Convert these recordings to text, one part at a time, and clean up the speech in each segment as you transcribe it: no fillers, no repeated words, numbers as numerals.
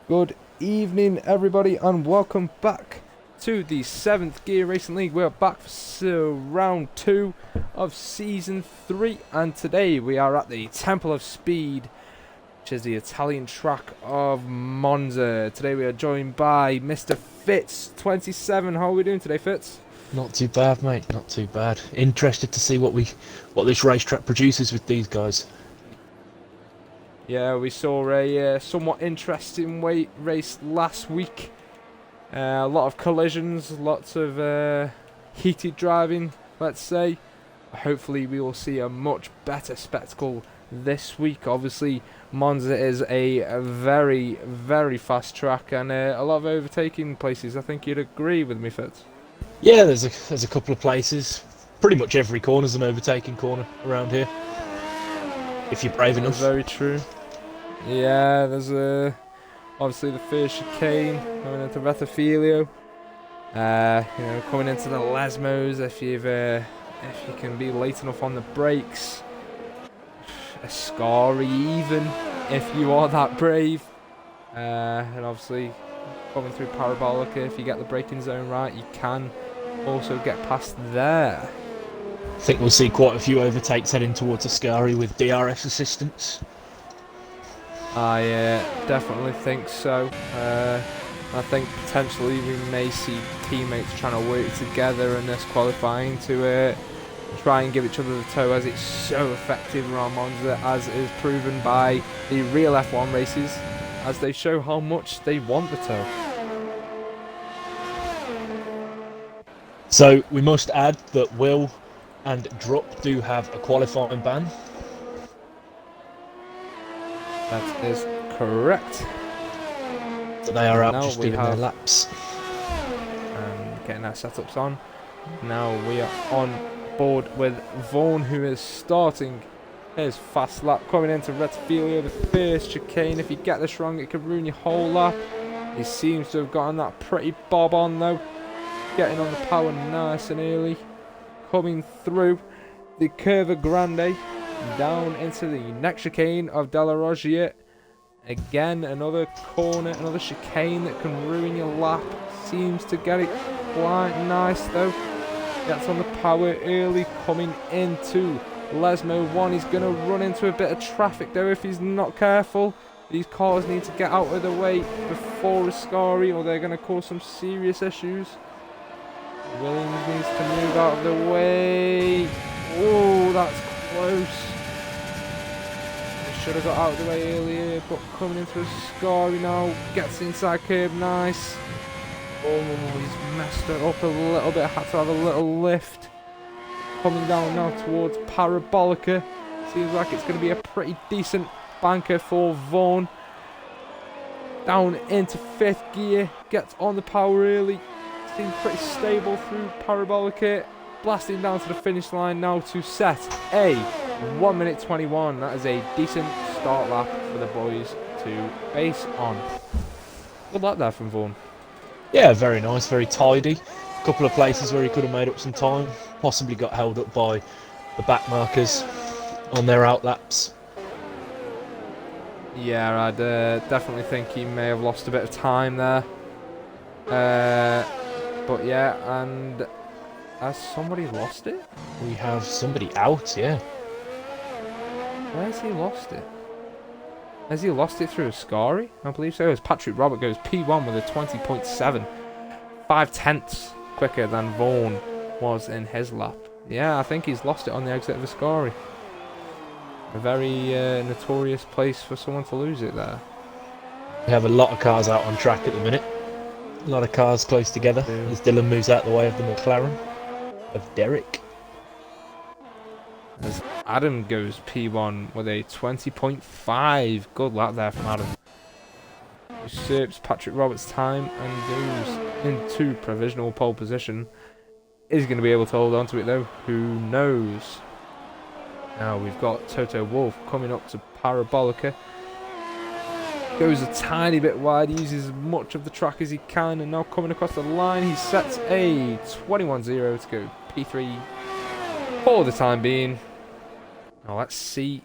Good evening, everybody, and welcome back to the 7th Gear Racing League. We're back for round 2 of Season 3, and today we are at the Temple of Speed, which is the Italian track of Monza. Today we are joined by Mr. Fitz27. How are we doing today, Fitz? Not too bad, mate. Not too bad. Interested to see what this racetrack produces with these guys. Yeah, we saw a somewhat interesting race last week. A lot of collisions, lots of heated driving, let's say. Hopefully we will see a much better spectacle this week. Obviously, Monza is a very, very fast track and a lot of overtaking places. I think you'd agree with me, Fitz. Yeah, there's a couple of places. Pretty much every corner's an overtaking corner around here, if you're brave That's enough. very true. Yeah, there's obviously the first chicane going into Retafilio. Coming into the Lesmos if you can be late enough on the brakes. Ascari even if you are that brave. And obviously coming through Parabolica, if you get the braking zone right, you can also get past there. I think we'll see quite a few overtakes heading towards Ascari with DRS assistance. I definitely think so. I think potentially we may see teammates trying to work together in this qualifying to try and give each other the toe, as it's so effective around Monza, as is proven by the real F1 races, as they show how much they want the toe. So we must add that Will and Drop do have a qualifying ban. That is correct. So they are out Now just we doing their have laps. getting our setups on. Now we are on board with Vaughan, who is starting his fast lap coming into Retafilio, the first chicane. If you get this wrong, it could ruin your whole lap. He seems to have gotten that pretty bob on though, getting on the power nice and early, coming through the Curva Grande down into the next chicane of Della Roggia. Again, another corner, another chicane that can ruin your lap. Seems to get it quite nice though. Gets on the power early, coming into Lesmo 1. He's going to run into a bit of traffic though if he's not careful. These cars need to get out of the way before Ascari, or they're going to cause some serious issues. Williams needs to move out of the way. Oh, that's close. Should have got out of the way earlier, but coming into Ascari now, gets inside curb, nice. Oh, he's messed it up a little bit, had to have a little lift. Coming down now towards Parabolica. Seems like it's going to be a pretty decent banker for Vaughan. Down into 5th gear, gets on the power early. Seems pretty stable through Parabolica. Blasting down to the finish line now to set a 1 minute 21. That is a decent start lap for the boys to base on. Good luck there from Vaughan. Yeah, very nice, very tidy. A couple of places where he could have made up some time. Possibly got held up by the back markers on their outlaps. Yeah, I'd definitely think he may have lost a bit of time there. But yeah, and has somebody lost it? We have somebody out, yeah. Where's he lost it? Has he lost it through Ascari? I believe so. As Patrick Robert goes P1 with a 20.7. 5/10 quicker than Vaughan was in his lap. Yeah, I think he's lost it on the exit of Ascari. A very notorious place for someone to lose it there. We have a lot of cars out on track at the minute. A lot of cars close together as Dylan moves out the way of the McLaren of Derek. As Adam goes P1 with a 20.5. Good luck there from Adam. Usurps Patrick Roberts' time and goes into provisional pole position. Is going to be able to hold on to it though. Who knows? Now we've got Toto Wolff coming up to Parabolica. Goes a tiny bit wide, uses as much of the track as he can, and now coming across the line, he sets a 21.0 to go P3 for the time being. Now let's see.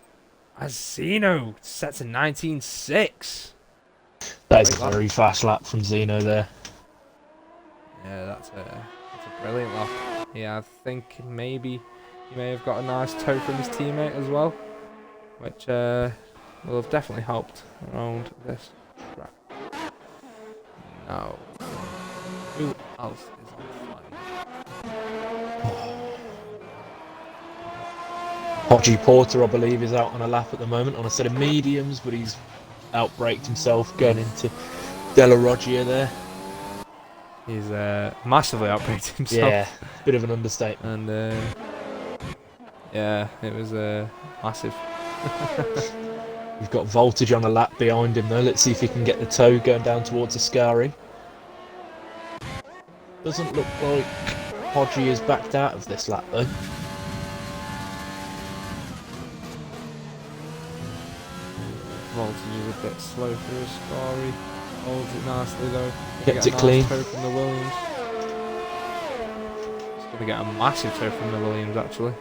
Azino sets a 19.6. That is Great a lap. very fast lap from Zeno there. Yeah, that's a brilliant lap. Yeah, I think maybe he may have got a nice tow from his teammate as well, which will have definitely helped around this track. Now, who else is on Podgy Porter, I believe, is out on a lap at the moment on a set of mediums, but he's outbraked himself going into Della Roggia there. He's massively outbraked himself. Yeah, bit of an understatement. And yeah, it was massive. We've got Voltage on a lap behind him though. Let's see if he can get the tow going down towards Ascari. Doesn't look like Podgy is backed out of this lap though. Voltage is a bit slow for Ascari. Holds it nicely though. Kept it clean. Tow from the Williams. He's going to get a massive tow from the Williams actually.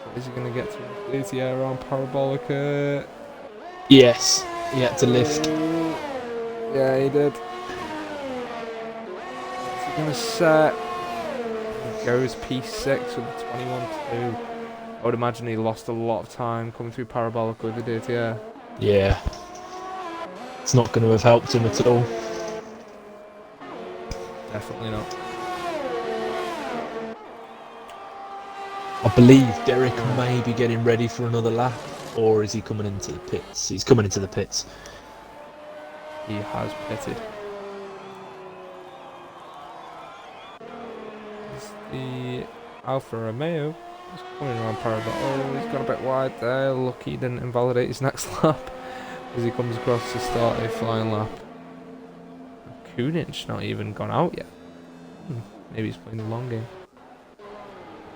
What is he going to get to? DTR on Parabolica. Yes, he had to lift. Yeah, he did. What's he going to set? He goes P6 with the 21.2. I would imagine he lost a lot of time coming through Parabolica with the DTR. Yeah. It's not going to have helped him at all. Definitely not. I believe Derek may be getting ready for another lap, or is he coming into the pits? He's coming into the pits. He has pitted. It's the Alfa Romeo. He's coming around Parabolica. Oh, he's gone a bit wide there. Lucky he didn't invalidate his next lap as he comes across to start a flying lap. Kunich not even gone out yet. Maybe he's playing the long game.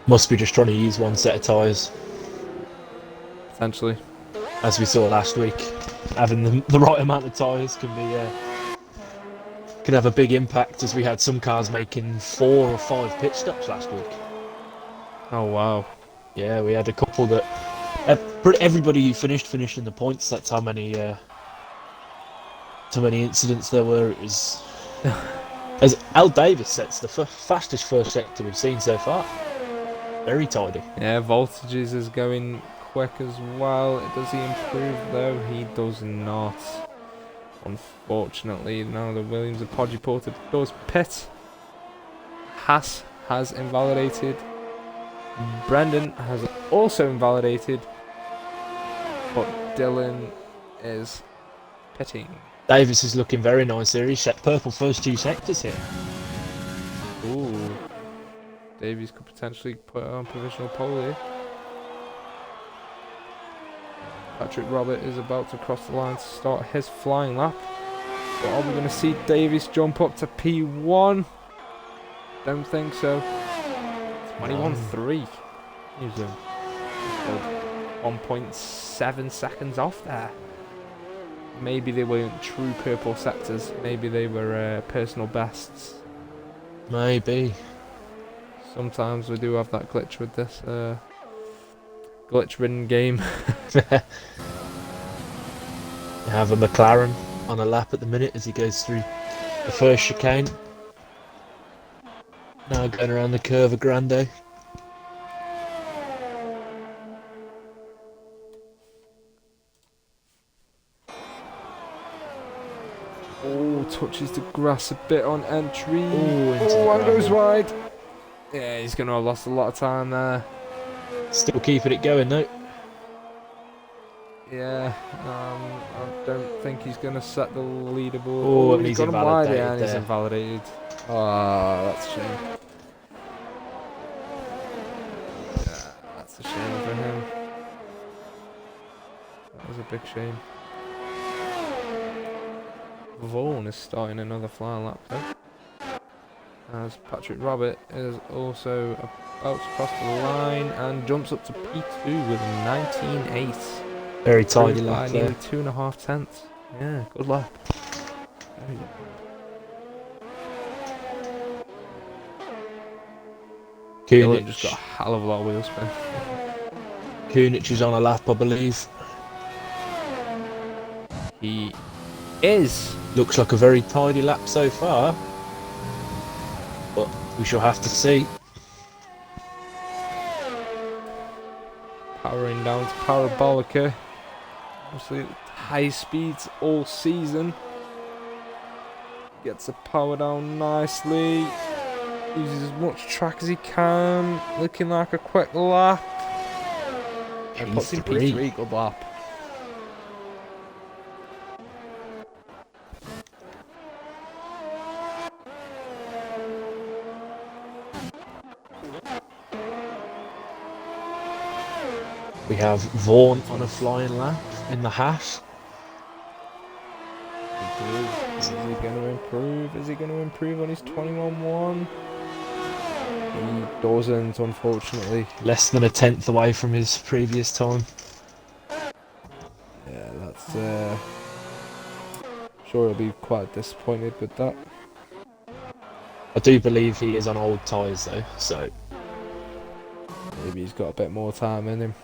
Must be just trying to use one set of tyres. Potentially. As we saw last week, having the right amount of tyres can have a big impact, as we had some cars making 4 or 5 pit stops last week. Oh wow. Yeah, we had a couple that everybody who finished in the points. That's how many incidents there were. It was as Al Davis sets the fastest first sector we've seen so far. Very tidy. Yeah, Voltages is going quick as well. Does he improve though? He does not. Unfortunately, now the Williams and Podgy Porter does pit. Haas has invalidated. Brendan has also invalidated. But Dylan is pitting. Davis is looking very nice here. He set purple first 2 sectors here. Ooh. Davies could potentially put on provisional pole here. Patrick Robert is about to cross the line to start his flying lap. But are we going to see Davies jump up to P1? Don't think so. 21.3. He was 1.7 seconds off there. Maybe they weren't true purple sectors. Maybe they were personal bests. Maybe. Sometimes we do have that glitch with this glitch-ridden game. You have a McLaren on a lap at the minute as he goes through the first chicane. Now going around the Curva Grande. Oh, touches the grass a bit on entry. Oh, one goes wide. Yeah, he's going to have lost a lot of time there. Still keeping it going though. Yeah, I don't think he's going to set the leaderboard. Oh, and he's got him wide, yeah, and he's there. invalidated. Oh, that's a shame. Yeah, that's a shame for him. That was a big shame. Vaughan is starting another flying lap though, as Patrick Robert is also about to cross the line and jumps up to P2 with 19.8. Very tidy lap there. Nearly 2.5 tenths. Yeah, good lap. Very good. Dylan just got a hell of a lot of wheel spin. Kunich is on a lap, I believe. He is. Looks like a very tidy lap so far, but we shall have to see. Powering down to Parabolica. Obviously at high speeds all season. Gets the power down nicely. Uses as much track as he can. Looking like a quick lap. And puts in P3. Good lap. We have Vaughan on a flying lap in the Haas. Is he going to improve? Is he going to improve on his 21-1? He doesn't, unfortunately. Less than a tenth away from his previous time. Yeah, that's... sure he'll be quite disappointed with that. I do believe he is on old tyres though, so... Maybe he's got a bit more time in him.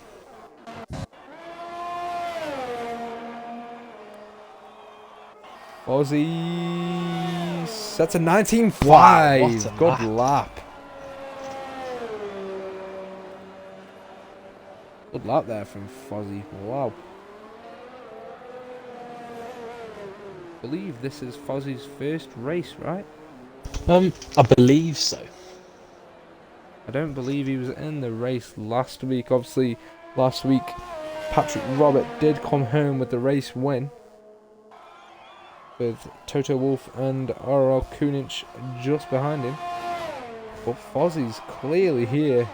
Fozzie sets a 19.5. Wow, good lap. Good lap there from Fozzie. Wow. I believe this is Fozzie's first race, right? I believe so. I don't believe he was in the race last week. Obviously, last week Patrick Robert did come home with the race win, with Toto Wolff and RL Kunich just behind him. But Fozzie's clearly here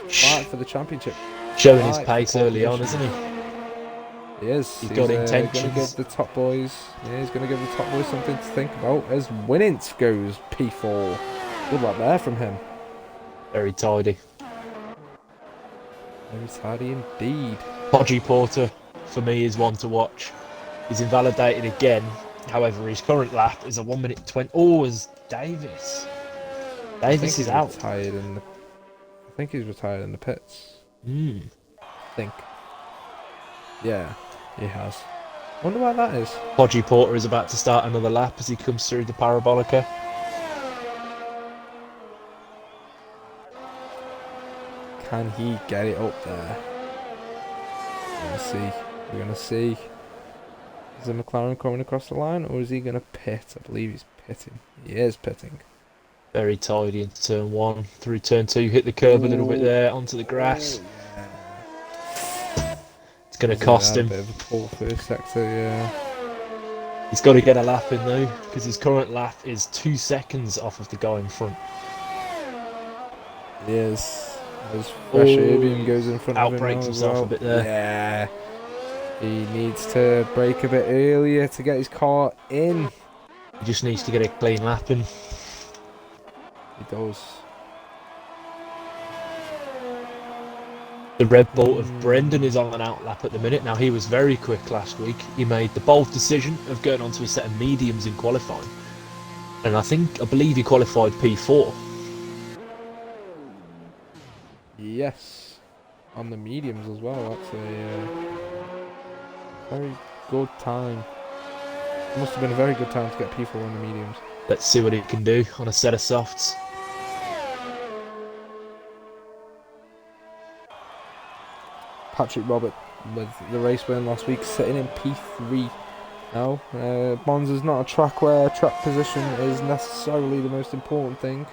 fight for the championship. Showing his pace early on, isn't he? He is. He's got intentions. Going to give the top boys. Yeah, he's going to give the top boys something to think about as Winnings goes P4. Good luck there from him. Very tidy. Very tidy indeed. Podgy Porter, for me, is one to watch. He's invalidated again. However, his current lap is a 1 minute 20. Oh, is Davis. Davis is out. I think he's retired in the pits. I think. Yeah, he has. Wonder why that is. Podgy Porter is about to start another lap as he comes through the Parabolica. Can he get it up there? We're gonna see. We're gonna see. Is the McLaren coming across the line, or is he gonna pit? I believe he's pitting. He is pitting. Very tidy into turn 1, through turn 2, hit the curb a little bit there, onto the grass. Yeah. It's going to cost him. A bit of a poor first sector, yeah. He's got to get a lap in though, because his current lap is 2 seconds off of the guy in front. He is. As Fresh Erbium goes in front of him. Outbreaks himself a bit there. Yeah. He needs to brake a bit earlier to get his car in. He just needs to get a clean lap in. He does. The Red Bull of Brendan is on an outlap at the minute. Now, he was very quick last week. He made the bold decision of going onto a set of mediums in qualifying. And I believe he qualified P4. Yes. On the mediums as well. That's a very good time. It must have been a very good time to get P4 on the mediums. Let's see what he can do on a set of softs. Patrick Robert with the race win last week, sitting in P3 now. Monza's not a track where track position is necessarily the most important thing,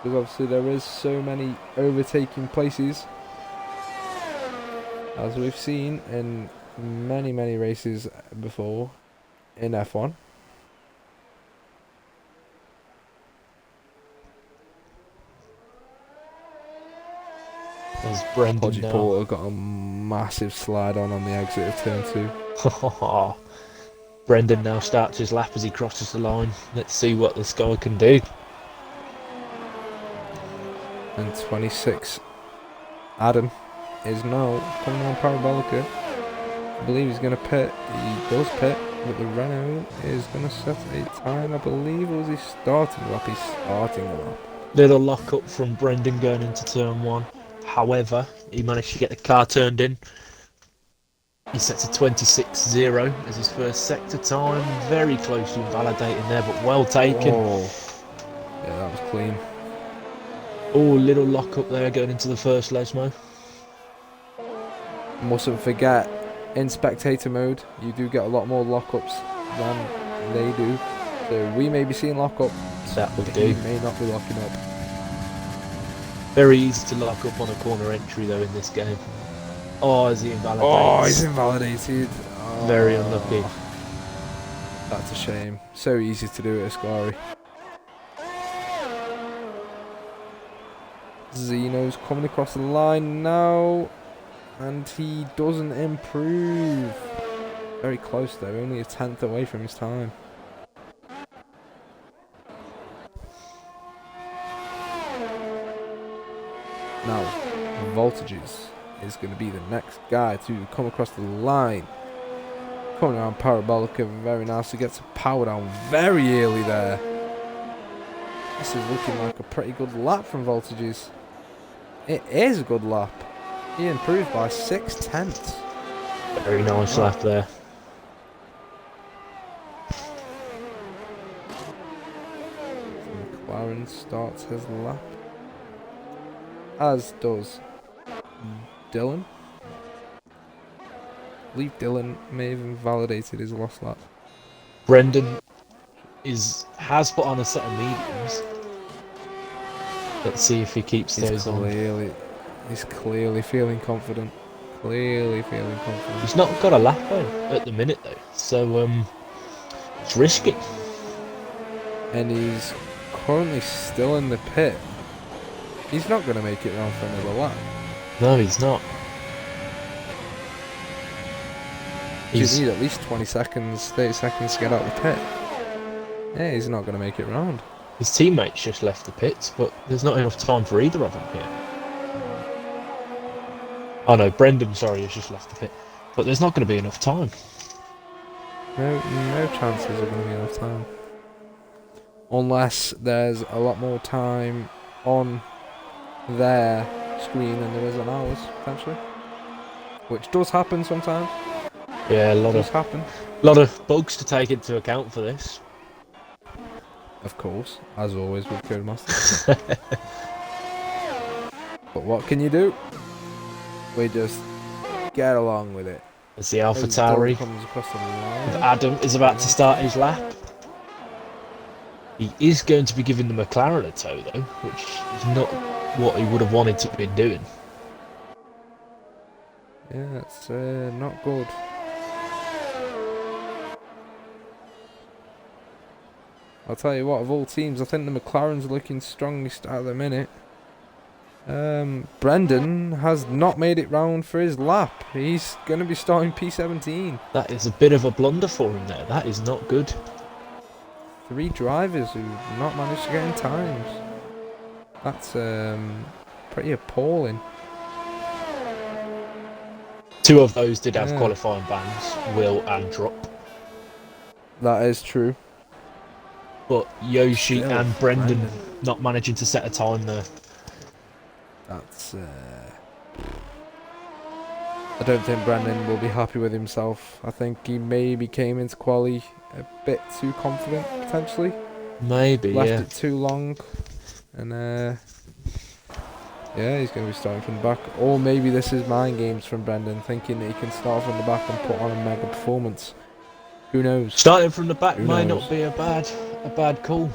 because obviously there is so many overtaking places, as we've seen in many races before in F1. There's Brendan Podgy now. Porter got a massive slide on the exit of turn 2. Brendan now starts his lap as he crosses the line. Let's see what this guy can do. And 26, Adam is now coming on Parabolica. I believe he's going to pit. He does pit, but the Renault is going to set a time. I believe, or was he starting the lap? He's starting the lap. Little lock up from Brendan going into turn 1. However, he managed to get the car turned in. He sets a 26-0 as his first sector time. Very close to invalidating there, but well taken. Oh, yeah, that was clean. Oh, little lock up there going into the first Lesmo. Mustn't forget, in spectator mode, you do get a lot more lockups than they do. So we may be seeing lockups. That would He do. may not be locking up. Very easy to lock up on a corner entry though in this game. Oh, as he invalidates. Oh, he's invalidated. Oh, Very unlucky. That's a shame. So easy to do at Ascari. Zeno's coming across the line now, and he doesn't improve. Very close though, only a tenth away from his time. Now, Voltages is going to be the next guy to come across the line. Coming around Parabolica very nicely, gets a power down very early there. This is looking like a pretty good lap from Voltages. It is a good lap. He improved by 6/10. Very nice lap there. McLaren starts his lap, as does Dylan. I believe Dylan may have invalidated his last lap. Brendan has put on a set of mediums. Let's see if he keeps those on. He's clearly feeling confident. He's not got a lap on at the minute though, so it's risky. And he's currently still in the pit. He's not going to make it round for another lap. No, he's not. You need at least 20 seconds, 30 seconds to get out of the pit. Yeah, he's not going to make it round. His teammates just left the pits, but there's not enough time for either of them here. Oh no, Brendan, sorry, has just left the pit. But there's not going to be enough time. No chances are going to be enough time. Unless there's a lot more time on their screen than there is on ours, potentially. Which does happen sometimes. Yeah, a lot of bugs to take into account for this. Of course, as always with Codemaster. But what can you do? We just get along with it. As the Alpha Tauri comes across the line. Adam is about to start his lap. He is going to be giving the McLaren a tow though, which is not what he would have wanted to be doing. Yeah, it's not good. I'll tell you what, of all teams, I think the McLaren's looking strongest at the minute. Brendan has not made it round for his lap. He's going to be starting P17. That is a bit of a blunder for him there. That is not good. 3 drivers who've not managed to get in times. That's pretty appalling. 2 of those did have qualifying bans, Will and Drop. That is true. But Yoshi and Brendan not managing to set a time there. That's I don't think Brendan will be happy with himself. I think he maybe came into quali a bit too confident, potentially. Maybe, Left yeah. it too long. And yeah, he's going to be starting from the back. Or maybe this is mind games from Brendan, thinking that he can start from the back and put on a mega performance. Who knows? Starting from the back might not be a bad call.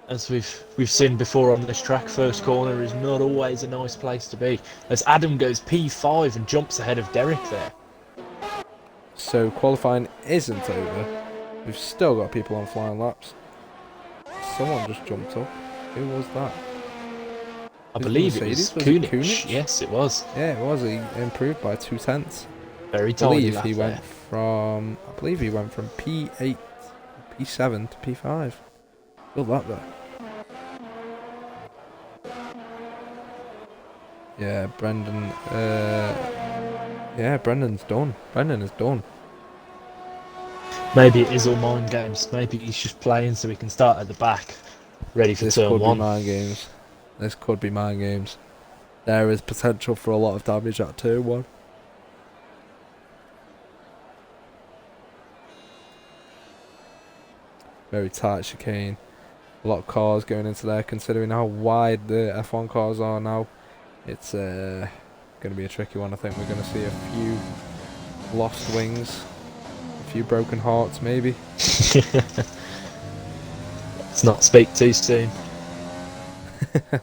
As we've seen before on this track, first corner is not always a nice place to be. As Adam goes P5 and jumps ahead of Derek there. So qualifying isn't over. We've still got people on flying laps. Someone just jumped up. Who was that? I believe it was Kunich. Yes, it was. Yeah, it was. He improved by 2/10. Very tiny lap he there. went from. I believe he went from P8, P7 to P5. Good lap there. Yeah, Brendan. Yeah, Brendan's done. Brendan is done. Maybe it is all mind games. Maybe he's just playing so he can start at the back, ready for turn 1. This could be mind games. This could be mind games. There is potential for a lot of damage at turn 1. Very tight chicane. A lot of cars going into there, considering how wide the F1 cars are now. It's going to be a tricky one. I think we're going to see a few lost wings, a few broken hearts, maybe. Let's not speak too soon.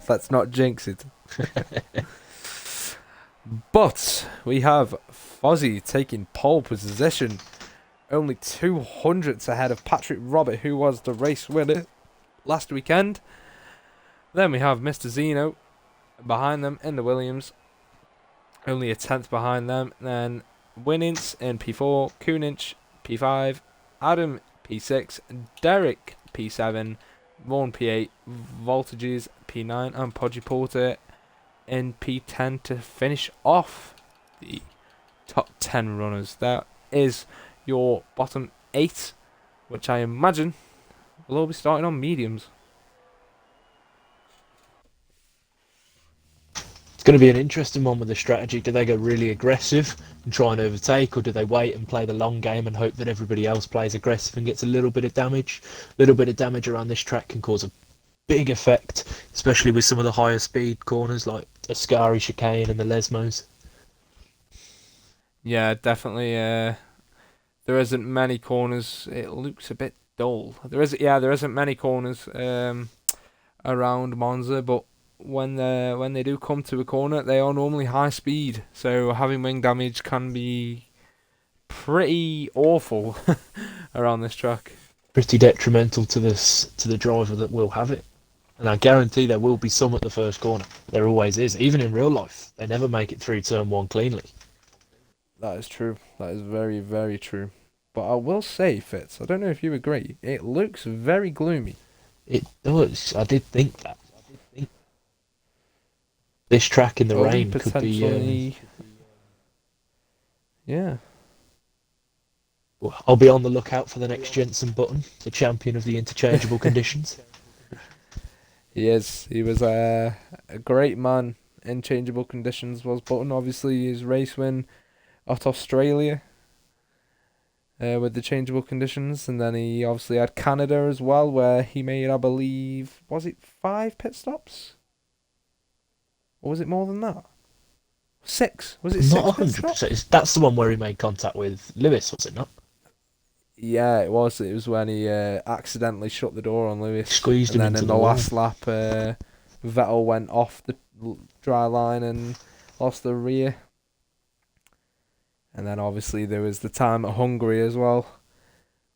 Let's not jinx it. But we have Fozzie taking pole position, only 200ths ahead of Patrick Robert, who was the race winner last weekend. Then we have Mr. Zeno behind them in the Williams, only a 10th behind them. Then Winninch in P4, Kunich P5, Adam P6, Derek P7, Vaughan P8, Voltages P9, and Podgy Porter in P10 to finish off the top 10 runners. That is your bottom 8, which I imagine will all be starting on mediums. It's going to be an interesting one with the strategy. Do they go really aggressive and try and overtake, or do they wait and play the long game and hope that everybody else plays aggressive and gets a little bit of damage? A little bit of damage around this track can cause a big effect, especially with some of the higher speed corners like Ascari chicane and the Lesmos. Yeah, definitely. There isn't many corners. It looks a bit dull. There isn't many corners around Monza, but when they do come to a corner, they are normally high speed. So having wing damage can be pretty awful around this track. Pretty detrimental to the driver that will have it. And I guarantee there will be some at the first corner. There always is. Even in real life, they never make it through turn 1 cleanly. That is true. That is very, very true. But I will say, Fitz, I don't know if you agree, it looks very gloomy. It does. I did think that. This track in the rain could be... yeah. Well, I'll be on the lookout for the next Jensen Button, the champion of the interchangeable conditions. He is. He was a great man in changeable conditions, was Button. Obviously, his race win at Australia with the changeable conditions. And then he obviously had Canada as well, where he made, I believe, was it 5 pit stops? Or was it more than that? 6? Was it 6 Not pit stops? 100%. That's the one where he made contact with Lewis, was it not? Yeah, it was. It was when he accidentally shut the door on Lewis. Squeezed and him then into in the the wall. last lap, Vettel went off the dry line and lost the rear. And then obviously there was the time at Hungary as well,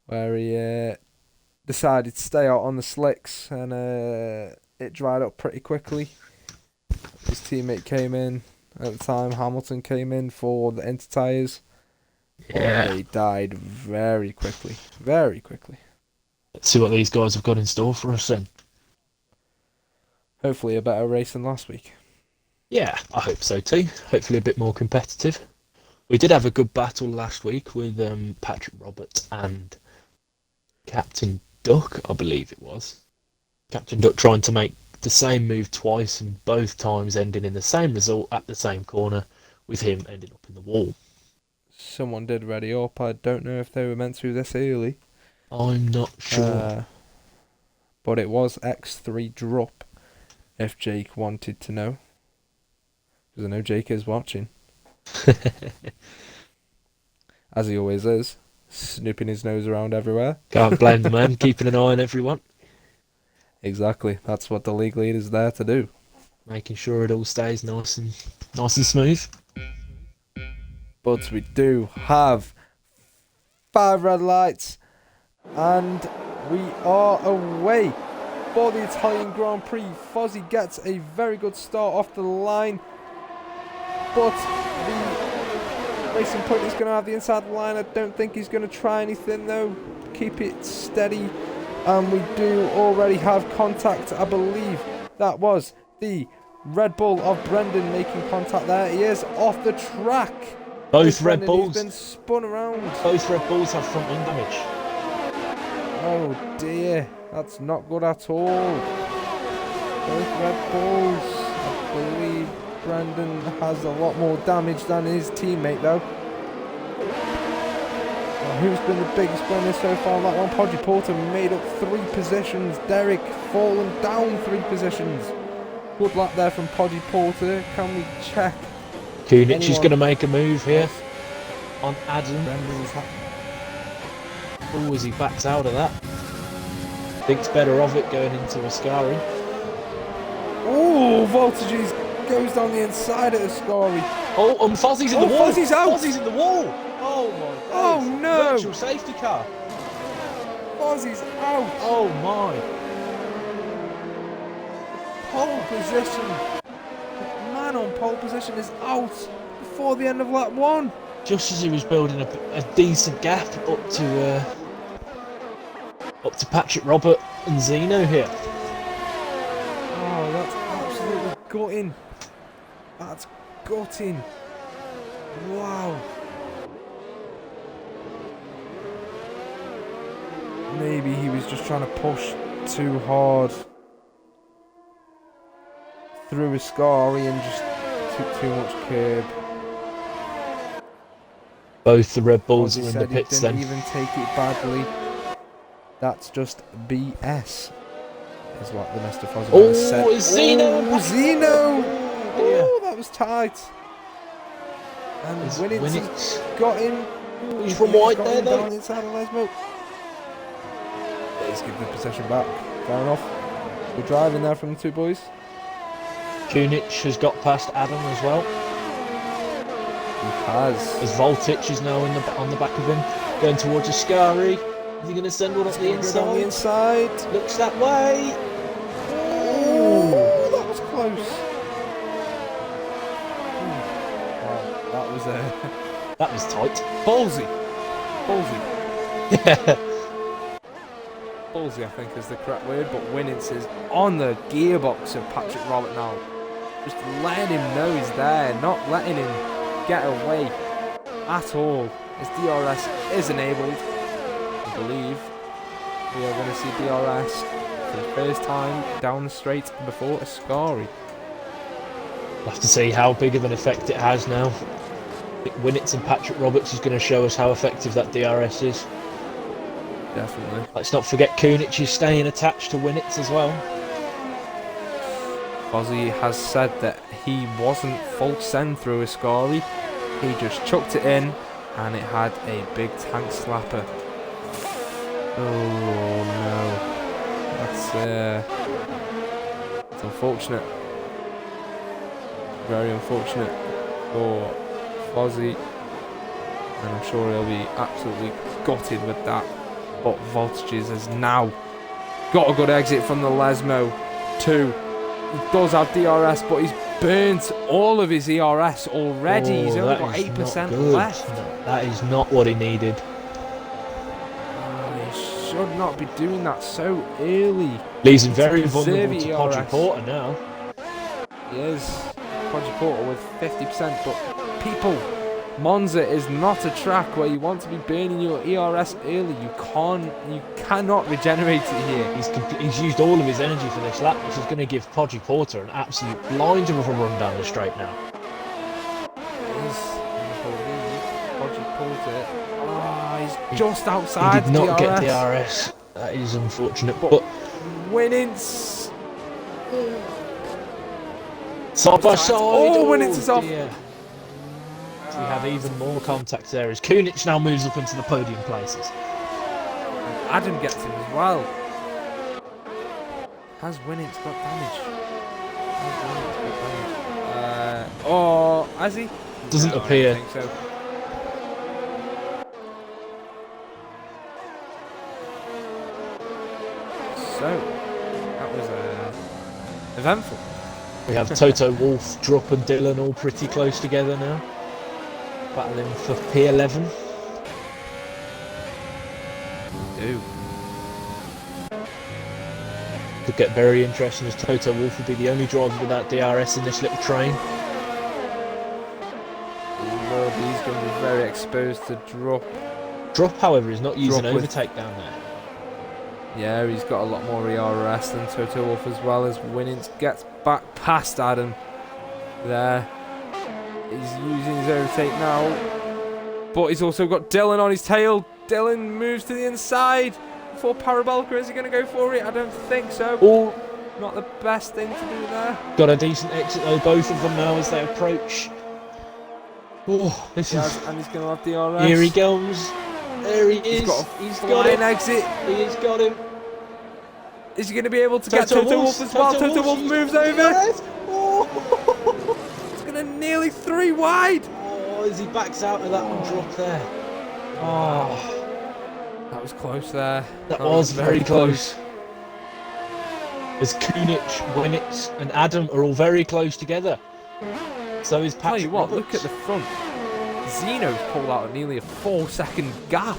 where he decided to stay out on the slicks, and it dried up pretty quickly. His teammate came in at the time. Hamilton came in for the inter tyres. Yeah. They died very quickly. Very quickly. Let's see what these guys have got in store for us then. Hopefully a better race than last week. Yeah, I hope so too. Hopefully a bit more competitive. We did have a good battle last week with Patrick Roberts and Captain Duck, I believe it was. Captain Duck trying to make the same move twice and both times ending in the same result at the same corner, with him ending up in the wall. Someone did ready up. I don't know if they were meant to this early. I'm not sure. But it was X3 drop, if Jake wanted to know. Because I know Jake is watching. As he always is. Snooping his nose around everywhere. Can't blame the man, keeping an eye on everyone. Exactly. That's what the league lead is there to do. Making sure it all stays nice and smooth. But we do have 5 red lights, and we are away for the Italian Grand Prix. Fozzie gets a very good start off the line, but the Racing Point is going to have the inside line. I don't think he's going to try anything though. Keep it steady, and we do already have contact. I believe that was the Red Bull of Brendan making contact there. He is off the track. Both Red Bulls. He's been spun around. Both Red Bulls have front wing damage. Oh dear, that's not good at all. Both Red Bulls. I believe Brendan has a lot more damage than his teammate though. who's been the biggest winner so far? That one, Podgy Porter made up 3 positions. Derek fallen down 3 positions. Good luck there from Podgy Porter. Can we check? Kunich is going to make a move here on Adam. Oh, as he backs out of that. Thinks better of it going into Ascari. Oh, Voltages goes down the inside of Ascari. Oh, and Fozzie's in the wall. Fozzie's out. Fozzie's in the wall. Oh my god. Oh no. Virtual safety car. Fozzie's out. Oh my. Pole position. The man on pole position is out before the end of lap 1. Just as he was building a decent gap up to Patrick Robert and Zeno here. Oh, that's absolutely gutting. That's gutting. Wow. Maybe he was just trying to push too hard through Ascari and just took too much curb. Both the Red Bulls are in the He pits didn't then. even take it badly. That's just BS, is what the Mr. Fozzie said. Oh, Zeno! Oh, Zeno! Yeah. Oh, that was tight. And Winnings got in. Oh, he's from wide there though. Down inside of Lesmo. Let's give the possession back. Fair enough. We're driving there from the 2 boys. Kunich has got past Adam as well. He has. As Voltage is now on the back of him, going towards Ascari. Is he going to send one up the inside? On the inside. Looks that way. Oh, that was close. Wow, that was that was tight. Ballsy. Yeah. Ballsy, I think, is the correct word, but Winnings is on the gearbox of Patrick Robert now. Just letting him know he's there, not letting him get away at all. His DRS is enabled. I believe we are going to see DRS for the first time down the straight before Ascari. We'll have to see how big of an effect it has now. I think Winnits and Patrick Roberts is going to show us how effective that DRS is. Definitely. Let's not forget Kunich is staying attached to Winnits as well. Fozzie has said that he wasn't full send through Ascari. He just chucked it in and it had a big tank slapper. Oh no. That's unfortunate. Very unfortunate for Fozzie. And I'm sure he'll be absolutely gutted with that. But Voltages has now got a good exit from the Lesmo 2. He does have DRS, but he's burnt all of his ERS already. He's only got 8% left. No, that is not what he needed. He should not be doing that so early. Leaves him very vulnerable to Podgy ERS. Porter now. He is. Podgy Porter with 50%, but people, Monza is not a track where you want to be burning your ERS early. You cannot regenerate it here. He's used all of his energy for this lap, which is going to give Podgy Porter an absolute blinder of a run down the straight now. Podgy Porter. He's just outside. He did not DRS. get DRS. That is unfortunate. But Winnings. Side by side. Oh, Winnings is off. Dear. We have even more contact there as Kunich now moves up into the podium places. And Adam gets him as well. Has Winnings got damage? Has he? Doesn't No, appear. I don't think so. So, that was eventful. We have Toto Wolff, Drupp and Dylan all pretty close together now. Battling for P11. Ooh. Could get very interesting as Toto Wolff will be the only driver without DRS in this little train. Well, he's going to be very exposed to Drupp. Drupp, however, is not using Drupp with- overtake down there. Yeah, he's got a lot more ERS than Toto Wolff as well, as Winnings gets back past Adam there. He's using his overtake now, but he's also got Dylan on his tail. Dylan moves to the inside for Parabolica. Is he going to go for it? I don't think so. Oh, not the best thing to do there. Got a decent exit though, both of them now as they approach. Oh, this is... And he's going to have DRS. Here he goes. There he is. He's got an exit. He has got him. Is he going to be able to get Toto Wolff as well? Toto Wolff moves over. Oh. It's going to nearly 3 wide. Oh, as he backs out of that one drop there. Oh. That was close there. That was very close. As Kunic, Winnitz and Adam are all very close together. So is Patrick Tell you what, Roberts. look at the front. Zeno's pulled out nearly a 4-second gap.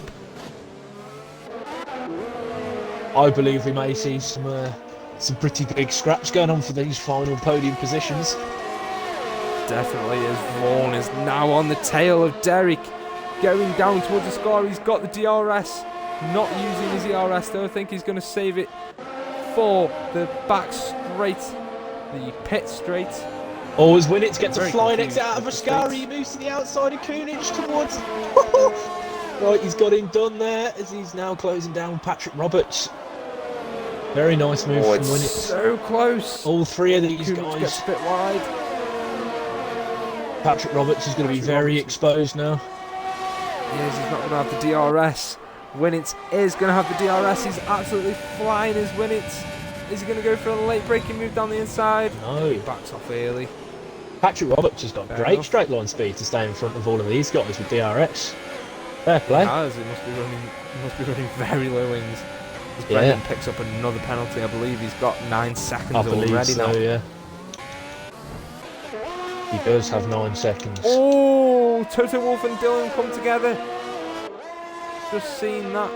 I believe we may see some pretty big scraps going on for these final podium positions. Definitely, as Vaughan is now on the tail of Derek, going down towards the score. He's got the DRS, not using his ERS though. I think he's going to save it for the back straight, the pit straight. Oh, as Winnitz gets a Very flying confused exit out of with the Ascari, he moves to the outside of Kunic towards... Right, he's got him done there as he's now closing down Patrick Roberts. Very nice move from Winnitz. So close. All 3 of these Kunic guys. gets a bit wide. Patrick Roberts is going to be very exposed now. Yes, he's not going to have the DRS. Winnitz is going to have the DRS. He's absolutely flying as Winnitz. Is he going to go for a late braking move down the inside? No. He backs off early. Patrick Roberts has got Fair great enough. straight line speed to stay in front of all of these guys with DRS. Fair play. He must be running very low wings. As Brendan picks up another penalty. I believe he's got 9 seconds I believe already so, now. yeah. He does have 9 seconds. Oh, Toto Wolff and Dylan come together. Just seen that.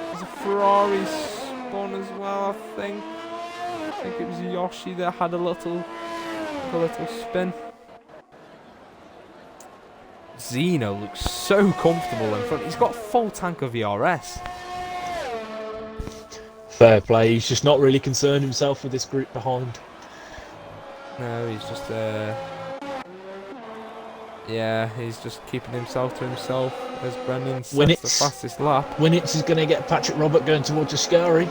There's a Ferrari spun as well, I think. I think it was Yoshi that had a little spin. Zeno looks so comfortable in front. He's got full tank of ERS. Fair play. He's just not really concerned himself with this group behind. No, he's just yeah, he's just keeping himself to himself as Brendan sets the fastest lap. Winnitz is going to get Patrick Robert going towards Ascari.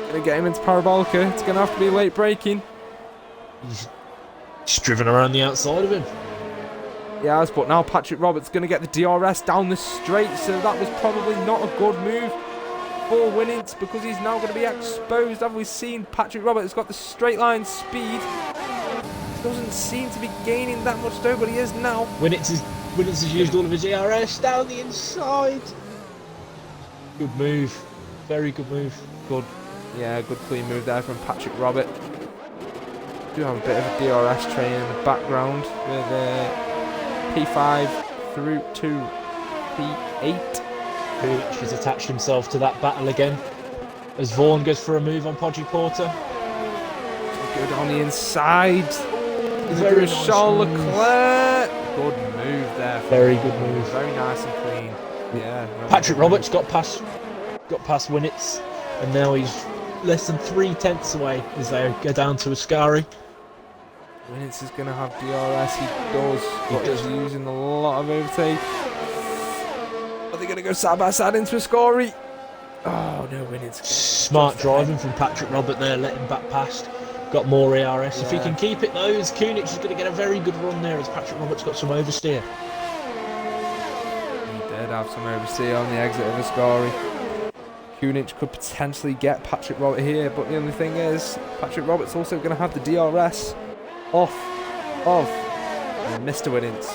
Gonna get him into Parabolica. It's gonna have to be late braking. He's just driven around the outside of him. Yes, but now Patrick Roberts going to get the DRS down the straight, so that was probably not a good move for Winnitz because he's now going to be exposed. Have we seen Patrick Roberts got the straight line speed? Doesn't seem to be gaining that much though, but he is now. Winnitz has used all of his ERS down the inside. Good move. Very good move. Good. Yeah, good clean move there from Patrick Robert. Do have a bit of a DRS train in the background with P5 through to P8. Kunic has attached himself to that battle again as Vaughan goes for a move on Podgy Porter. Go down the inside. Very nice Charles move. Leclerc. Good move there. Very good move. Very nice and clean. Yeah. Patrick Roberts got past Winnitz, and now he's less than 3/10 away as they go down to Ascari. Winnitz is going to have DRS. He does. But he's using a lot of overtake. Are they going to go side by side into Ascari? Oh no, Winnitz. Smart driving from Patrick Robert there, letting back past. Got more ERS. If he can keep it though, as Kunic is going to get a very good run there as Patrick Roberts got some oversteer. He did have some oversteer on the exit of Ascari. Kunic could potentially get Patrick Robert here, but the only thing is, Patrick Roberts also going to have the DRS off of Mr. Winnitz.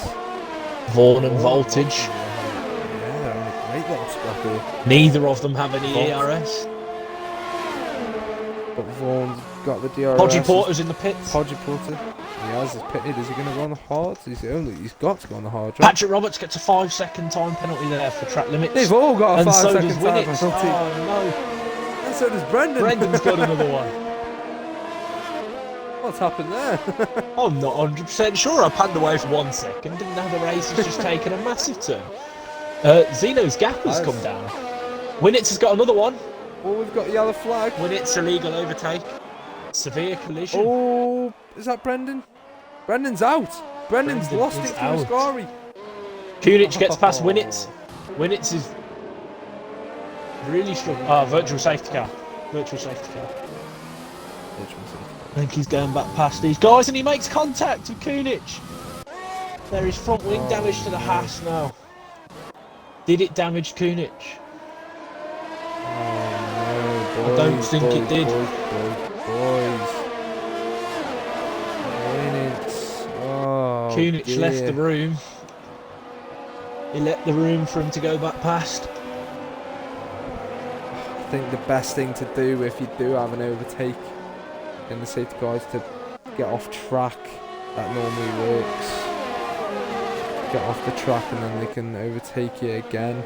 Vaughan and Voltage. Yeah, they're on a great little scrap here. Neither of them have any ERS. But Vaughan's got the DRS. Podgy Porter's in the pits. Podgy Porter. He has his pitted. Is he going to go on the hard? He's got to go on the hard track. Patrick Roberts gets a 5-second time penalty there for track limits. They've all got a and 5 so second does time Winnitz. penalty. Oh no. And so does Brendan. Brendan's got another one. What's happened there? I'm not 100% sure. I panned away for 1 second and now the race has just taken a massive turn. Zeno's gap has come down. Winnitz has got another one. Oh, we've got a yellow flag. Winnitz illegal overtake. Severe collision. Oh, is that Brendan? Brendan's out. Brendan's lost it to out. Ascari. Kunich gets past Winnitz. Winnitz is really strong. Ah, virtual safety car. Virtual safety car. I think he's going back past these guys and he makes contact with Kunich. There is front wing damage to the Haas now. Did it damage Kunich? Oh no, boys, I don't think it did. Boys. Winnitz. Oh, Kunich dear. left the room. He let the room for him to go back past. I think the best thing to do if you do have an overtake in the safety car is to get off track. That normally works. Get off the track and then they can overtake you again.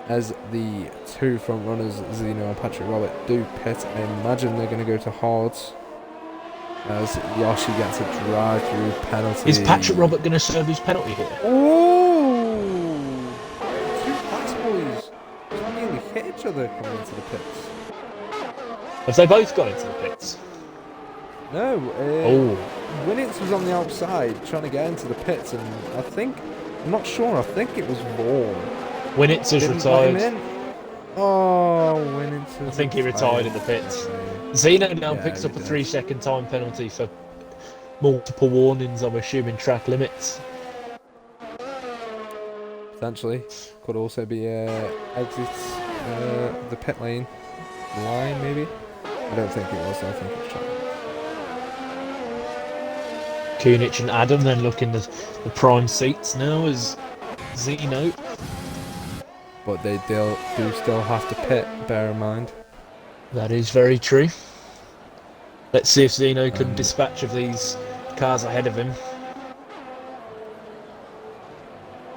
As the two front runners, Zeno and Patrick Robert, do pit. I imagine they're going to go to hards. As Yoshi gets a drive-through penalty. Is Patrick Robert going to serve his penalty here? Oh! Two fast boys just nearly hit each other coming into the pits. Have they both gone into the pits? No. Winnitz was on the outside trying to get into the pits, and I'm not sure. I think it was Vaughan. Winnitz has Didn't let him retired. in. Oh, Winnitz. I think he retired in the pits. Zeno now Yeah, picks up he a did. 3-second time penalty for multiple warnings, I'm assuming track limits. Potentially. Could also be exits the pit lane line, maybe. I don't think it was. I think it was track. Kunich and Adam then looking at the prime seats now as Zeno. But they do still have to pit, bear in mind. That is very true. Let's see if Zeno can dispatch of these cars ahead of him.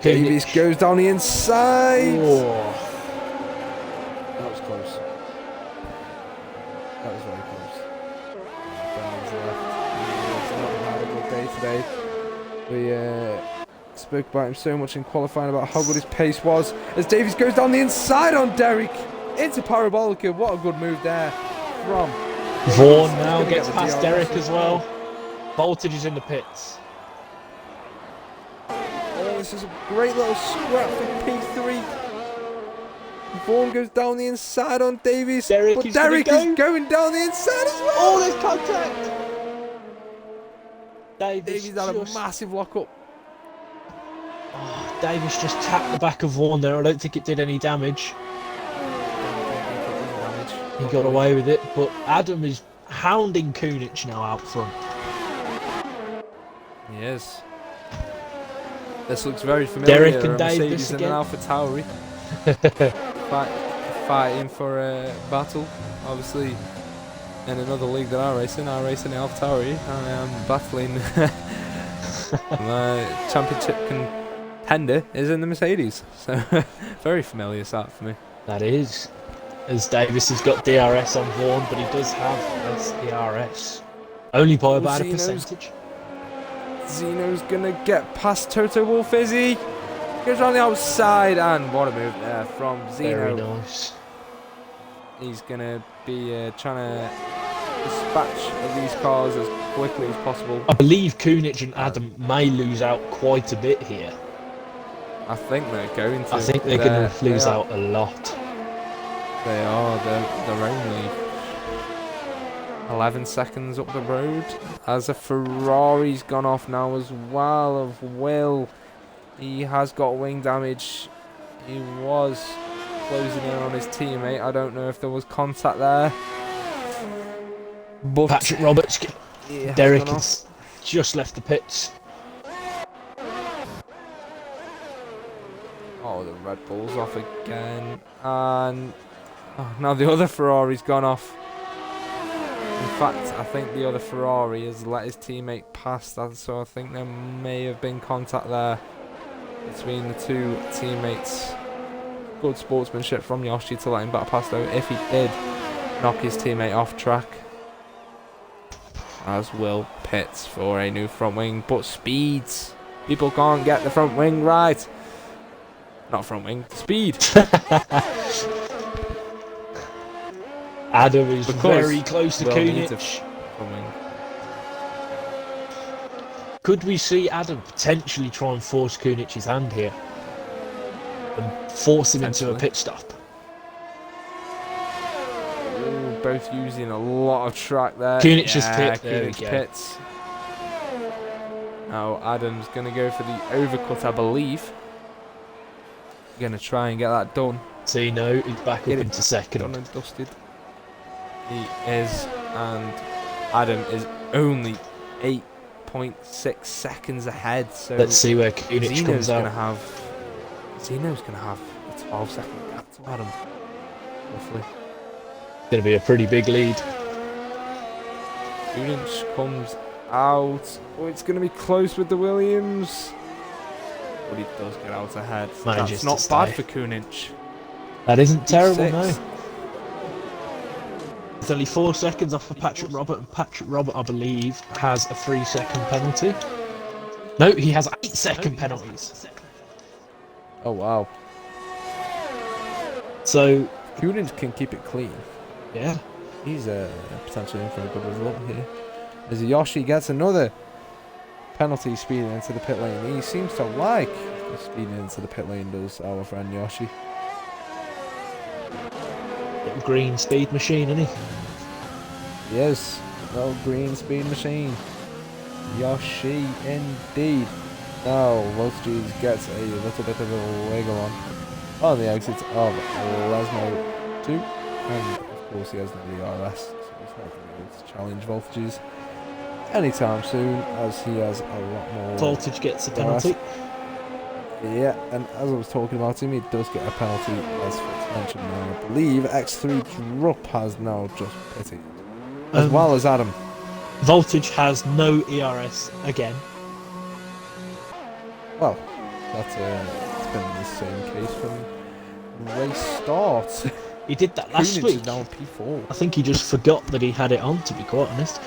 Davies goes down the inside. Oh. That was close. That was very close. Burnham's left. He's not had a good day today. We spoke about him so much in qualifying about how good his pace was. As Davies goes down the inside on Derek into Parabolica. What a good move there from Vaughan now He's gonna gets get the past DRS Derek as well. Voltage is in the pits. Oh, this is a great little scrap for P3. Vaughan goes down the inside on Davies, Derek but is Derek gonna is going down the inside as well. Oh, there's contact! Davies had a massive lock-up. Oh, Davis just tapped the back of Vaughan there. I don't think it did any damage. He got away with it, but Adam is hounding Kunich now out front. He is. This looks very familiar. Derek and Davis Mercedes and again. an Alpha Tauri fighting for a battle. Obviously, in another league that I race in the Alpha Tauri. I am battling. My championship contender is in the Mercedes, so very familiar sight for me. That is. As Davis has got DRS on Vaughan, but he does have less DRS. Only by about a percentage. Zeno's gonna get past Toto Wolff, is he? Goes around the outside, and what a move there from Zeno. Very nice. He's gonna be trying to dispatch these cars as quickly as possible. I believe Kunich and Adam may lose out quite a bit here. I think they're going to. I think they're going to lose out a lot. They are. They're only 11 seconds up the road. As a Ferrari's gone off now as well of Will. He has got wing damage. He was closing in on his teammate. I don't know if there was contact there. But Patrick Roberts, yeah, Derek has just left the pits. Oh, the Red Bull's off again. And now the other Ferrari's gone off. In fact, I think the other Ferrari has let his teammate pass that, so I think there may have been contact there between the two teammates. Good sportsmanship from Yoshi to let him back past, though, if he did knock his teammate off track. As Will pits for a new front wing, but speeds. People can't get the front wing right. Not front wing, speed. Adam is very close to Kunich. Could we see Adam potentially try and force Kunich's hand here? And force him into a pit stop? Ooh, both using a lot of track there. Kunich's pit, there we Kunich go. pits. Now Adam's going to go for the overcut, I believe. Going to try and get that done. Zeno is back up into second. Done and dusted. He is, and Adam is only 8.6 seconds ahead. So let's see where Kunich comes out. Zeno's going to have a 12-second gap to Adam, roughly. It's going to be a pretty big lead. Kunich comes out. Oh, it's going to be close with the Williams. But he does get out ahead. Manages That's not bad for Kunich. That isn't terrible, no. Sixth. It's only 4 seconds off of Patrick Robert, and Patrick Robert, I believe, has a 3-second penalty. No, he has 8-second penalties. Oh, wow. So Kunich can keep it clean. yeah. He's potentially in for a good result here. As Yoshi gets another penalty speeding into the pit lane. He seems to like speeding into the pit lane, does our friend Yoshi. Little green speed machine, isn't he? He is. Little green speed machine. Yoshi indeed. Now, Voltages gets a little bit of a wiggle on the exit of Lesmo 2. And of course he has the DRS, so he's not going to be able to challenge Voltages anytime soon, as he has a lot more. Voltage gets a penalty. Yeah, and as I was talking about him, he does get a penalty, as Fitz mentioned now. I believe X3 Drup has now just pitted, as well as Adam. Voltage has no ERS again. Well, that's it's been the same case from race start. He did that last Kunich week. is now on P4. I think he just forgot that he had it on, to be quite honest.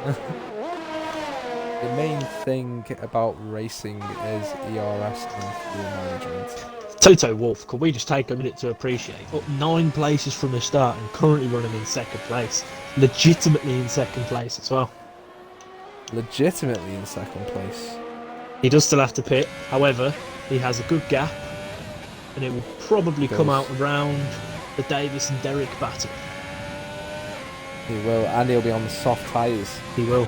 The main thing about racing is ERS and fuel management. Toto Wolff, could we just take a minute to appreciate? Up 9 places from the start and currently running in second place. Legitimately in second place as well. Legitimately in second place. He does still have to pit, however, he has a good gap and it will probably come out around the Davis and Derrick battle. He will, and he'll be on the soft tyres. He will.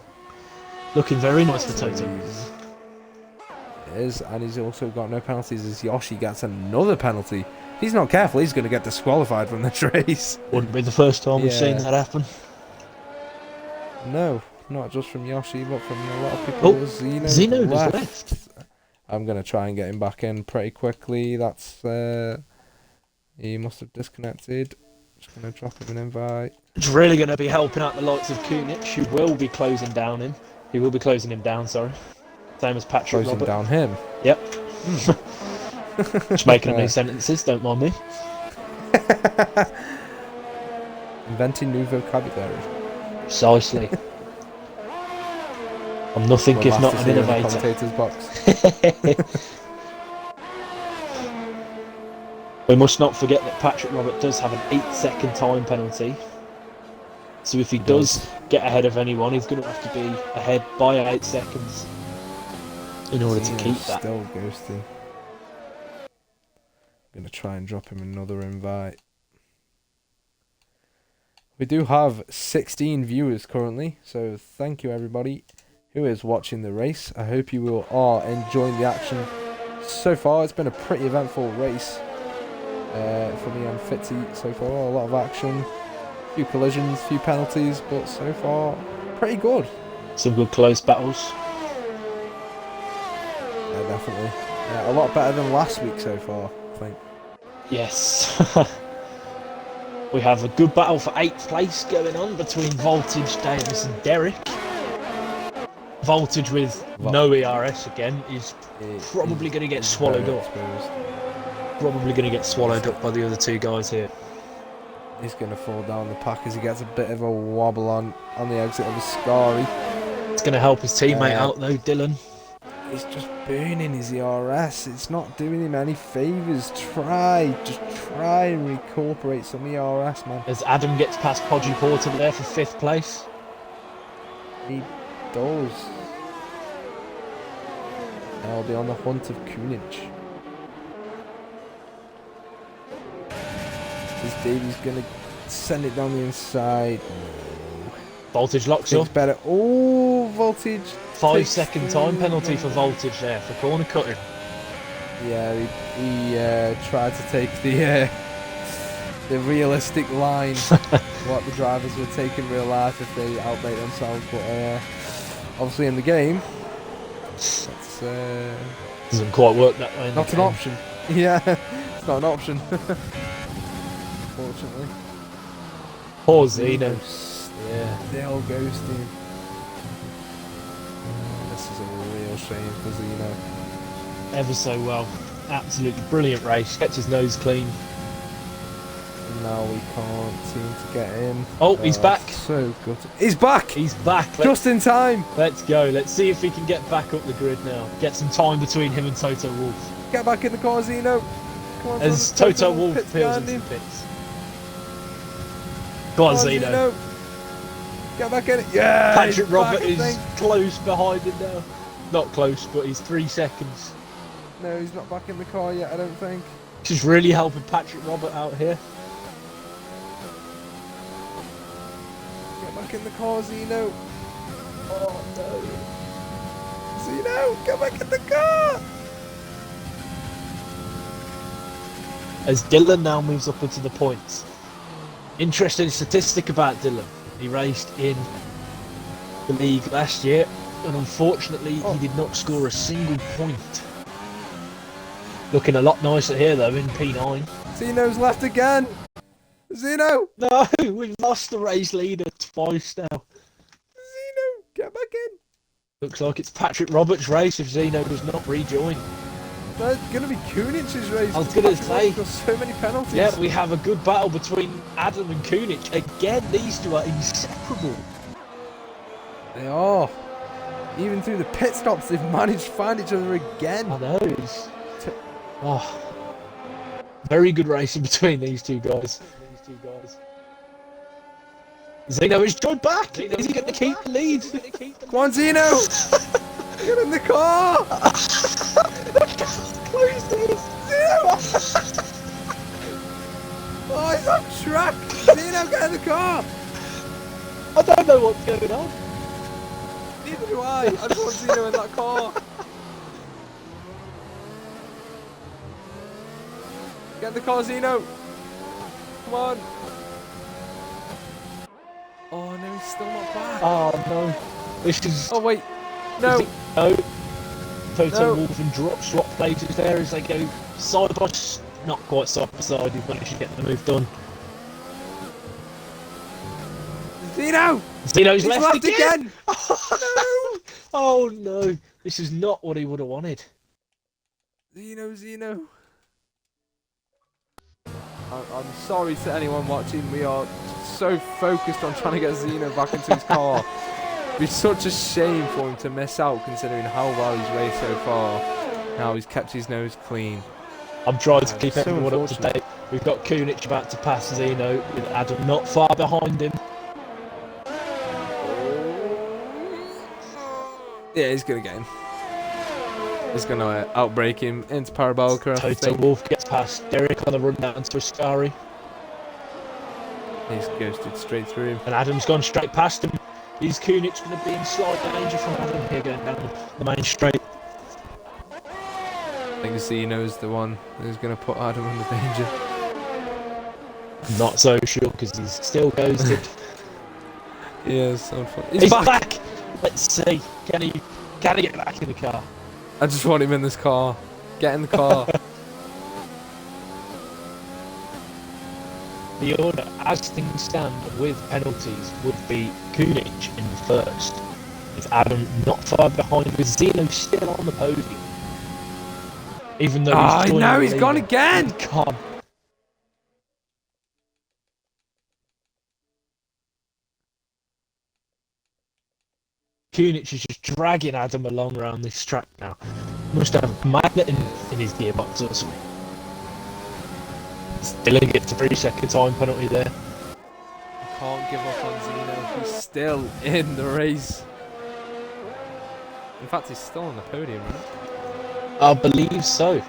Looking very nice for Toto. It is, and he's also got no penalties as Yoshi gets another penalty. If he's not careful, he's going to get disqualified from this race. Wouldn't be the first time we've seen that happen. No, not just from Yoshi, but from a lot of people. Oh, Zeno has left. I'm going to try and get him back in pretty quickly. That's he must have disconnected. Just going to drop him an invite. It's really going to be helping out the likes of Kunich, who will be closing down him. He will be closing him down, sorry. Same as Patrick Closing Robert. down him? Yep. Just making up new sentences, don't mind me. Inventing new vocabulary. Precisely. I'm nothing if not an innovator. Commentator's box. We must not forget that Patrick Robert does have an 8-second time penalty. So if he does get ahead of anyone, he's going to have to be ahead by 8 seconds in order to keep that. Still ghosting. I'm going to try and drop him another invite. We do have 16 viewers currently, so thank you everybody who is watching the race. I hope you all are enjoying the action so far. It's been a pretty eventful race for me and Fitzy so far. A lot of action, a few collisions, a few penalties, but so far pretty good. Some good close battles. Yeah, definitely. A lot better than last week so far, I think. Yes. We have a good battle for 8th place going on between Voltage, Davis and Derrick. Voltage with no ERS again is probably going to get swallowed up. Probably going to get swallowed up by the other two guys here. He's going to fall down the pack as he gets a bit of a wobble on the exit of Ascari. It's going to help his teammate out though, Dylan. He's just burning his ERS. It's not doing him any favours. Just try and recuperate some ERS, man. As Adam gets past Podgy Porter there for 5th place. He does. They'll be on the hunt of Kunich. Is Davies going to send it down the inside? Voltage locks It's up. better. Oh, Voltage. 5-second time penalty for Voltage there for corner cutting. Yeah, he tried to take the realistic line, what the drivers would take in real life if they outbrake themselves. But obviously in the game, that's doesn't quite work that way. not an option. Yeah, it's not an option. Unfortunately. Poor Zeno. Yeah. Still ghosting. This is a real shame for Zeno. Ever so well. Absolutely brilliant race. Gets his nose clean. No, we can't seem to get in. Oh, he's back. So good. He's back! He's back. Just in time. Let's go. Let's see if he can get back up the grid now. Get some time between him and Toto Wolff. Get back in the car, Zeno. Come on, As Toto Wolff peels into the pits. Go on, Zeno. Get back in it. Yeah! Patrick Robert is close behind him now. Not close, but he's 3 seconds. No, he's not back in the car yet, I don't think. This is really helping Patrick Robert out here. Get back in the car, Zeno. Oh, no. Zeno, get back in the car! As Dylan now moves up into the points. Interesting statistic about Dylan. He raced in the league last year, and unfortunately he did not score a single point. Looking a lot nicer here though in P9. Zeno's left again! Zeno! No, we've lost the race leader twice now. Zeno, get back in! Looks like it's Patrick Roberts' race if Zeno does not rejoin. That's going to be Kunich's race. I was going to say, got so many penalties. Yeah, we have a good battle between Adam and Kunich. Again, these two are inseparable. They are. Even through the pit stops, they've managed to find each other again. I know. Very good racing between these two guys. Zeno is joined back. Is he going to keep the lead? Come on, Zeno! Get in the car! Close this! Zeno! Oh, he's off track! Zeno, get in the car! I don't know what's going on. Neither do I. I just want Zeno in that car. Get in the car, Zeno! Come on! Oh no, he's still not back. Oh no. This is... Oh wait. No. No. Toto Wolff and swap places there as they go side by not quite side by side. He's managed to get the move done. Zeno! Zeno's left again! Oh no! Oh no! This is not what he would have wanted. Zeno. I'm sorry to anyone watching. We are so focused on trying to get Zeno back into his car. It'd be such a shame for him to miss out considering how well he's raced so far. Now he's kept his nose clean. I'm trying to keep everyone up to date. We've got Kunich about to pass Zeno with Adam not far behind him. Yeah, he's going to get him. He's going to outbrake him into Parabolica. Toto Wolff gets past Derek on the run down to Ascari. He's ghosted straight through him. And Adam's gone straight past him. Is Kunich going to be in slight danger from Adam here going down the main straight? I think Zeno's the one who's going to put Adam under danger. Not so sure because he's still ghosted. Yes, he's back! Let's see. Can he get back in the car? I just want him in this car. Get in the car. The order, as things stand with penalties, would be Kunich in first, with Adam not far behind, with Zeno still on the podium. Even though he's gone again! God. Kunich is just dragging Adam along around this track now. Must have a magnet in his gearbox or something. Dylan gets a 3-second time penalty there. Can't give up on Zeno. He's still in the race. In fact, he's still on the podium, right? I believe so.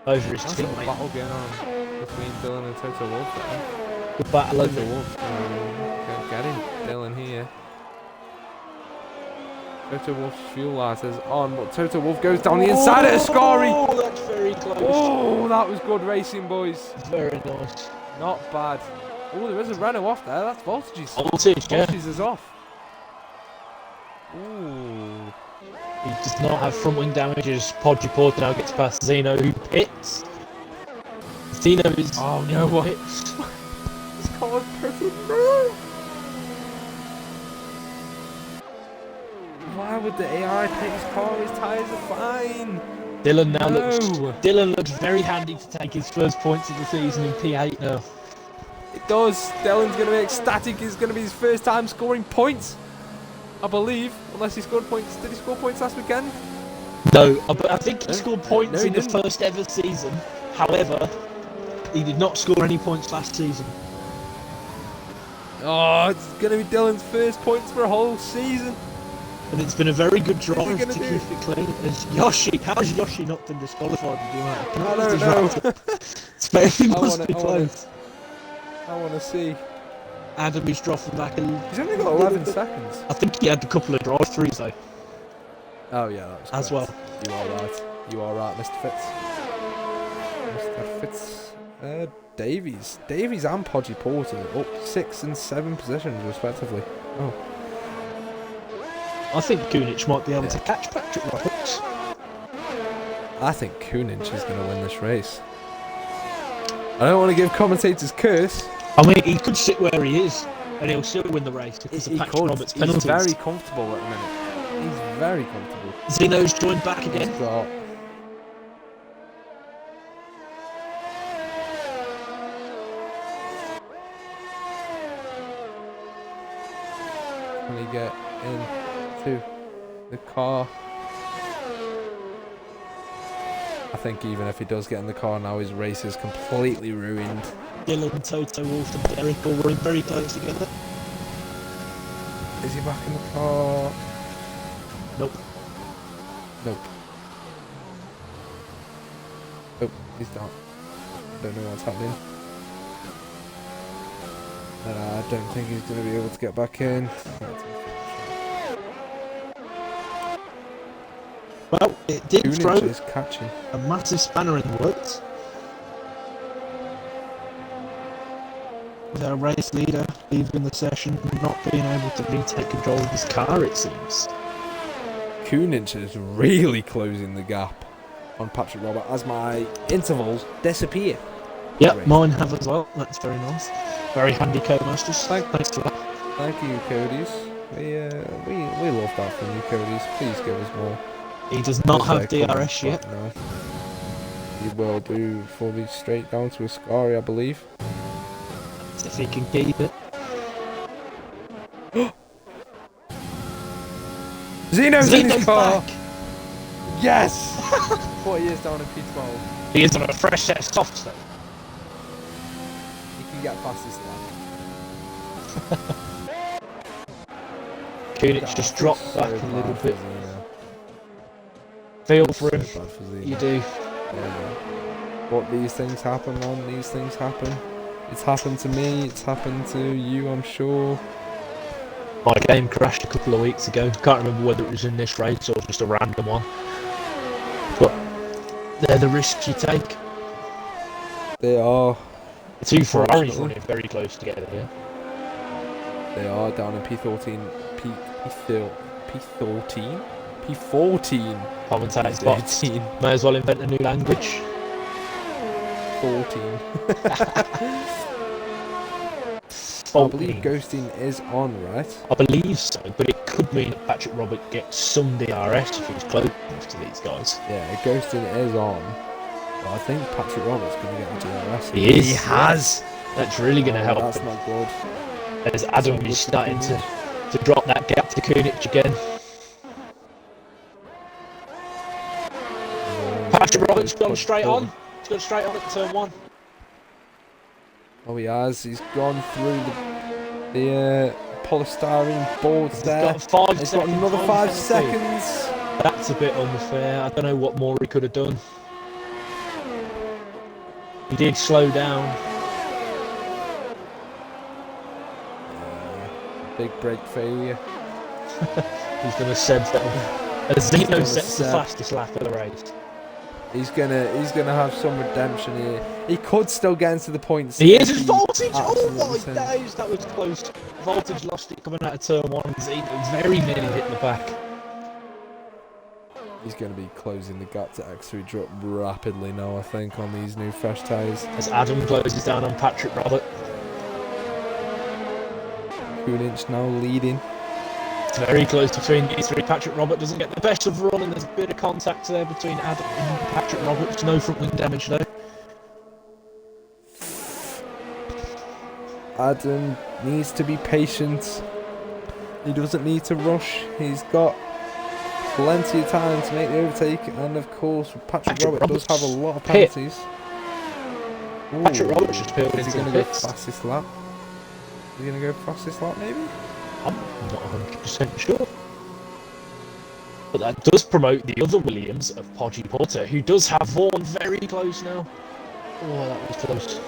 Over his That's a teammate. battle going on between Dylan and Toto Wolff there. The battle of Toto it. Wolff's gonna get him. Dylan here. Toto Wolff's fuel light is on, but Toto Wolff goes down the inside of Ascari. Oh, that's very close. Oh, that was good racing, boys. Very nice. Not bad. Oh, there is a Renault off there. That's Voltages. Voltage, yeah. Voltages is off. Ooh. He does not have front wing damage as Podgy Porter now gets past Zeno, who pits. Zeno is Oh no, in the what? pits. This car's pretty good. Why would the AI pit his car? His tyres are fine. Dylan now No. Dylan looks very handy to take his first points of the season in P8 now. It does. Dylan's going to be ecstatic. It's going to be his first time scoring points, I believe. Unless he scored points. Did he score points last weekend? No, but I think he scored No, points he in the didn't. first ever season. However, he did not score any points last season. Oh, it's going to be Dylan's first points for a whole season. And it's been a very good drive gonna to do? keep it clean. As Yoshi, how has Yoshi not been disqualified with the amount of I penalties don't he's know. racked up? He must be close. I want to see. Adam is dropping back and He's only got 11 seconds. I think he had a couple of drive-throughs though, Oh yeah, that was as correct. well. You are right. You are right, Mr. Fitz. Mr. Fitz. Davies. Davies and Podgy Porter up 6 and 7 positions respectively. Oh. I think Kunich might be able to catch Patrick Roberts. I think Kunich is going to win this race. I don't want to give commentators curse. I mean, he could sit where he is and he'll still win the race because of He Patrick could. Roberts' He's penalties. very comfortable at the minute. He's very comfortable. Zeno's joined back again. He's got... Can he get into the car? I think even if he does get in the car now, his race is completely ruined. Dylan, Toto Wolff and Derek all running very close together. Is he back in the car? Nope. Nope. Oh, he's not. Don't know what's happening. I don't think he's going to be able to get back in. Well, it did throw Kunich is catching. a massive spanner in the works. With our race leader leaving the session and not being able to retake control of his car, it seems. Kunich is really closing the gap on Patrick Robert as my intervals disappear. Yep, Great. mine have as well. That's very nice. Very handy Codemasters. Thanks for that. Thank you, Cody's. We love that from you, Cody's. Please give us more. He does not Just have like DRS comments, yet. but no. He will do fully straight down to Ascari, I believe. If he can keep it. Zeno's in his Zeno's car! back! Yes! 40 years down in P12. He is on a fresh set of softs though. He can get past this line. Kunich just dropped back a little bit. Feel for him. So bad for Zeno. You do. Yeah. But these things happen, man. These things happen. It's happened to me. It's happened to you, I'm sure. My game crashed a couple of weeks ago. Can't remember whether it was in this race or just a random one. But they're the risks you take. They are. Two Ferraris Unfortunately. running very close together here. They are down in P13. P13? P14. Commentating bots. 13. May as well invent a new language. 14. I believe ghosting is on, right? I believe so, but it could mean that Patrick Robert gets some DRS if he's close enough to these guys. Yeah, ghosting is on. But I think Patrick Roberts going to get the DRS. He is. He has! That's really going to help That's him. not good. As Adam is starting to drop that gap to Kunich again. Patrick Roberts gone straight on. He's gone straight on at turn one. Oh, he has. He's gone through the polystyrene boards there. Got 5 He's seconds. got another on 5 penalty. seconds. That's a bit unfair. I don't know what more he could have done. He did slow down. Big brake failure. He's going to set that. As Zeno sets the fastest lap of the race. He's gonna have some redemption here. He could still get into the points. He is his voltage. Oh my days, that was close. Voltage lost it coming out of turn one. Zeno very nearly hit the back. He's going to be closing the gap to X3 drop rapidly now, I think, on these new fresh tyres. As Adam closes down on Patrick Robert. Kunich now leading. It's very close between these three. Patrick Robert doesn't get the best of run, and there's a bit of contact there between Adam and Patrick Roberts. No front wing damage though. Adam needs to be patient. He doesn't need to rush. He's got plenty of time to make the overtake, and of course Patrick Roberts does have a lot of penalties. Patrick Roberts just peeled into the pits. Fastest lap? Is he going to go fastest lap maybe? I'm not 100% sure. But that does promote the other Williams of Podgy Porter, who does have Vaughan very close now. Oh, that was close.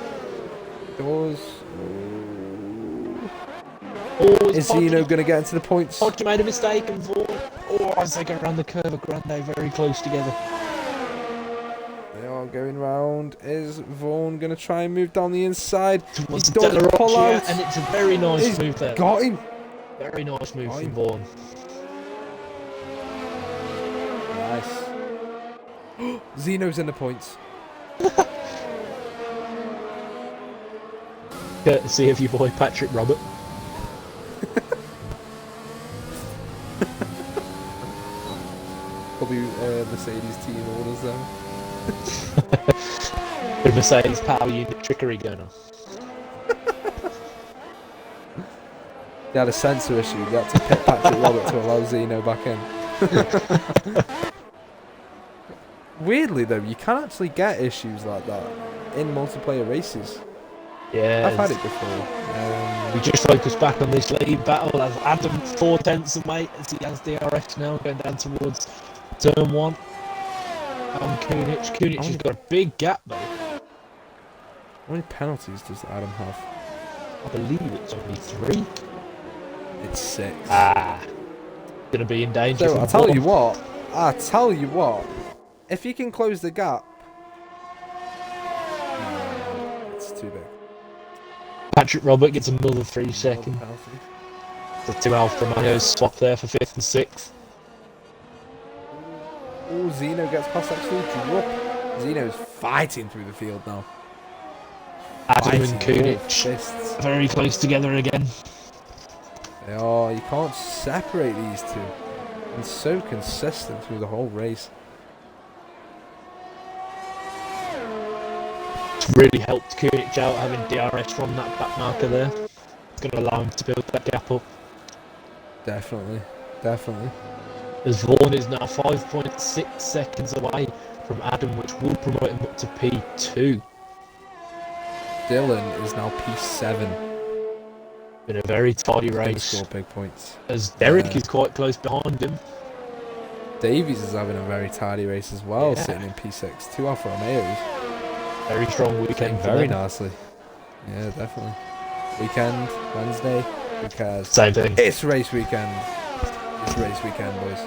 Oh, is Zeno going to get into the points? Podgy made a mistake, and Vaughan, as they go around the curve of Grande, very close together. They are going round. Is Vaughan going to try and move down the inside? He does pull out, and it's a very nice move there. Got him. Very nice move from Vaughan. Nice. Zeno's in the points. Courtesy of your boy Patrick Robert. Probably Mercedes team orders them. With Mercedes power unit trickery going on. They had a sensor issue. They had to pit Patrick Robert to allow Zeno back in. Weirdly though, you can actually get issues like that in multiplayer races. Yeah, I've had it before. We just focus back on this lead battle as Adam 4/10 away as he has DRS now going down towards turn one. And Kunich has got a big gap though. How many penalties does Adam have? I believe it's only 3. It's 6. Gonna be in danger. So I tell you what. If you can close the gap, it's too big. Patrick Robert gets another 3 seconds. The 2 Alfa Romeos swap there for 5th and 6th. Oh, Zeno gets past actually drop. Zeno's fighting through the field now. Adam and Kunich very close together again. They are. You can't separate these two. And so consistent through the whole race. It's really helped Kunich out having DRS from that back marker there. It's going to allow him to build that gap up. Definitely. As Vaughan is now 5.6 seconds away from Adam, which will promote him up to P2. Dylan is now P7. Been a very tidy race. Score big points. As Derek is quite close behind him. Davies is having a very tidy race as well, sitting in P6. 2 Alfa Romeos. Very strong weekend. Very nicely. Yeah, definitely. Weekend, Wednesday, who cares? Same thing. It's race weekend. It's race weekend, boys.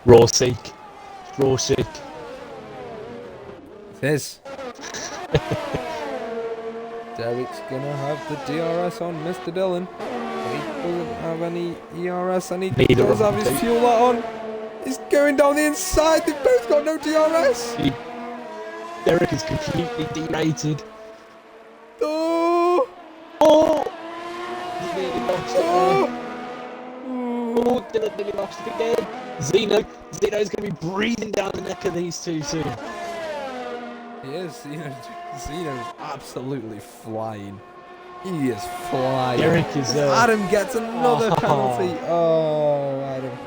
Raw seek. It is. Derek's gonna have the DRS on Mr. Dillon. He doesn't have any ERS and he does have his fuel light on. He's going down the inside. They've both got no DRS. Derek is completely derated. Oh! He's nearly lost it there. Oh, Dylan nearly lost it again. Zeno's going to be breathing down the neck of these two soon. He is. Zeno's absolutely flying. He is flying. Derek is. Adam gets another penalty. Oh, Adam.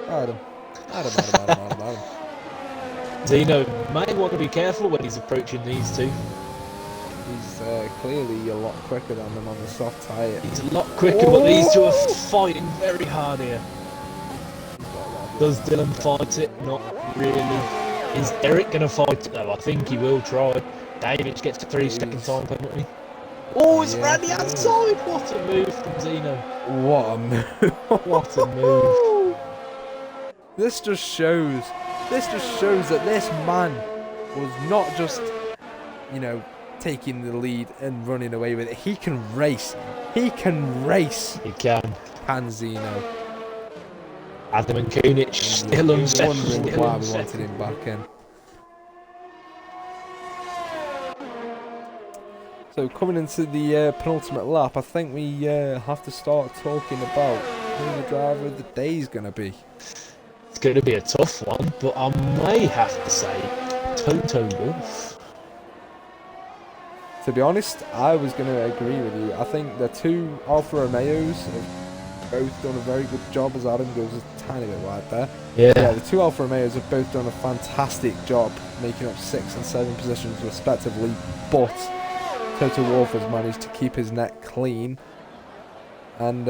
Adam. Zeno may want to be careful when he's approaching these two. clearly a lot quicker than them on the soft tyre. He's a lot quicker, but these two are fighting very hard here. Does Dylan fight it? Not really. Is Eric going to fight it though? I think he will try. David gets a 3-second time penalty. Oh, it's around the outside! What a move from Zeno. What a move. What a move. This just shows that this man was not just, you know, taking the lead and running away with it. He can race. He can race. He can. Can Zeno. Adam and Kunich still unsettled. Wondering why we wanted him back in. So coming into the penultimate lap, I think we have to start talking about who the driver of the day is going to be. It's going to be a tough one, but I may have to say Toto Wolff. To be honest, I was going to agree with you. I think the two Alfa Romeos have both done a very good job, as Adam goes a tiny bit wide there. Yeah, the two Alfa Romeos have both done a fantastic job, making up 6 and 7 positions respectively, but Toto Wolff has managed to keep his neck clean, and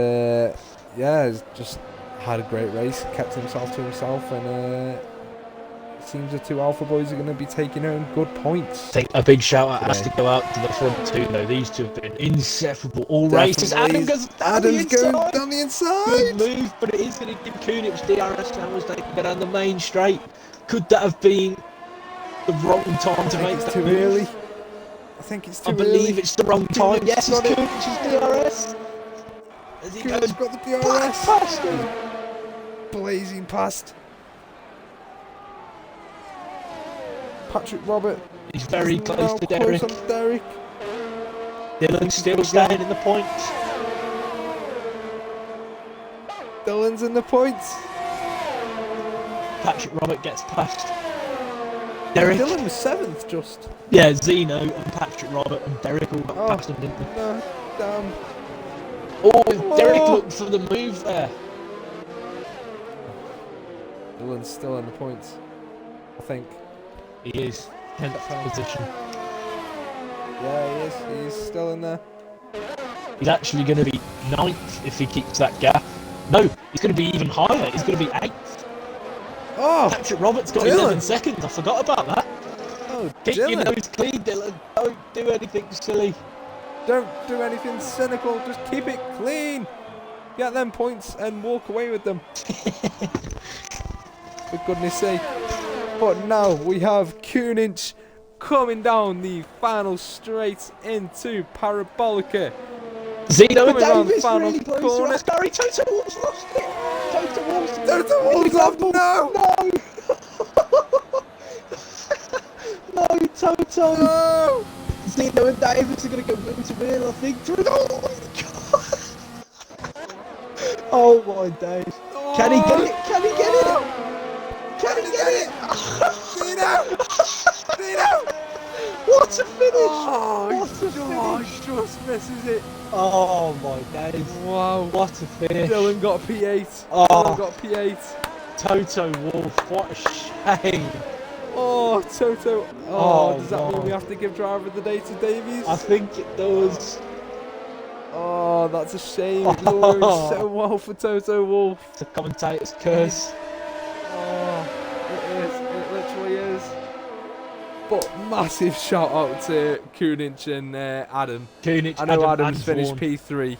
has just had a great race, kept himself to himself, and it seems the two Alpha boys are going to be taking home good points. I think a big shout out has to go out to the front two though. These two have been inseparable all races. Adam goes down the inside. Good move, but it is going to give Kunich DRS now as they go down the main straight. Could that have been the wrong time to make that too move? early? I think it's too early. I believe it's the wrong time. Yes, it's Kunich's DRS. As he goes, got the DRS. Past him. Blazing past. Patrick Robert. He's very close to Derek. Close on Derek. Dylan's still staying in the points. Dylan's in the points. Patrick Robert gets past Derek. Dylan was 7th just. Yeah, Zeno and Patrick Robert and Derek all got past him, didn't they? No, damn. Oh, Derek looked for the move there. Dylan's still in the points, I think. He is. 10th position. Yeah, he is. He's still in there. He's actually going to be 9th if he keeps that gap. No, he's going to be even higher. He's going to be 8th. Oh! Patrick Roberts got Dylan. 11 seconds. I forgot about that. Oh, Keep Dylan. your nose clean, Dylan. Don't do anything silly. Don't do anything cynical. Just keep it clean. Get them points and walk away with them. For goodness sake. But now we have Kunich coming down the final straight into Parabolica. Zeno and Coming Davis round the really close final to us. Gary, Toto Wolff's lost it. Toto Wolff's No! No, Toto. No! Zeno and Davis are going to go wheel to wheel, I think. Oh my god. Oh my days. Oh. Can he get it? Can he get it? Can he get it? Zeno! What a finish! Oh, What a finish! just misses it. Oh my days. Wow. What a finish. Dylan got P8. Oh. Dylan got P8. Toto Wolff, what a shame. Oh, Toto. Oh, does that no. mean we have to give driver of the day to Davies? I think it does. Oh, that's a shame. It was all going so well for Toto Wolff. It's a commentator's curse. Oh, it is. It literally is. But massive shout out to Kunich and Adam. Kunich, I know Adam Adam's and finished Vaughan. P3.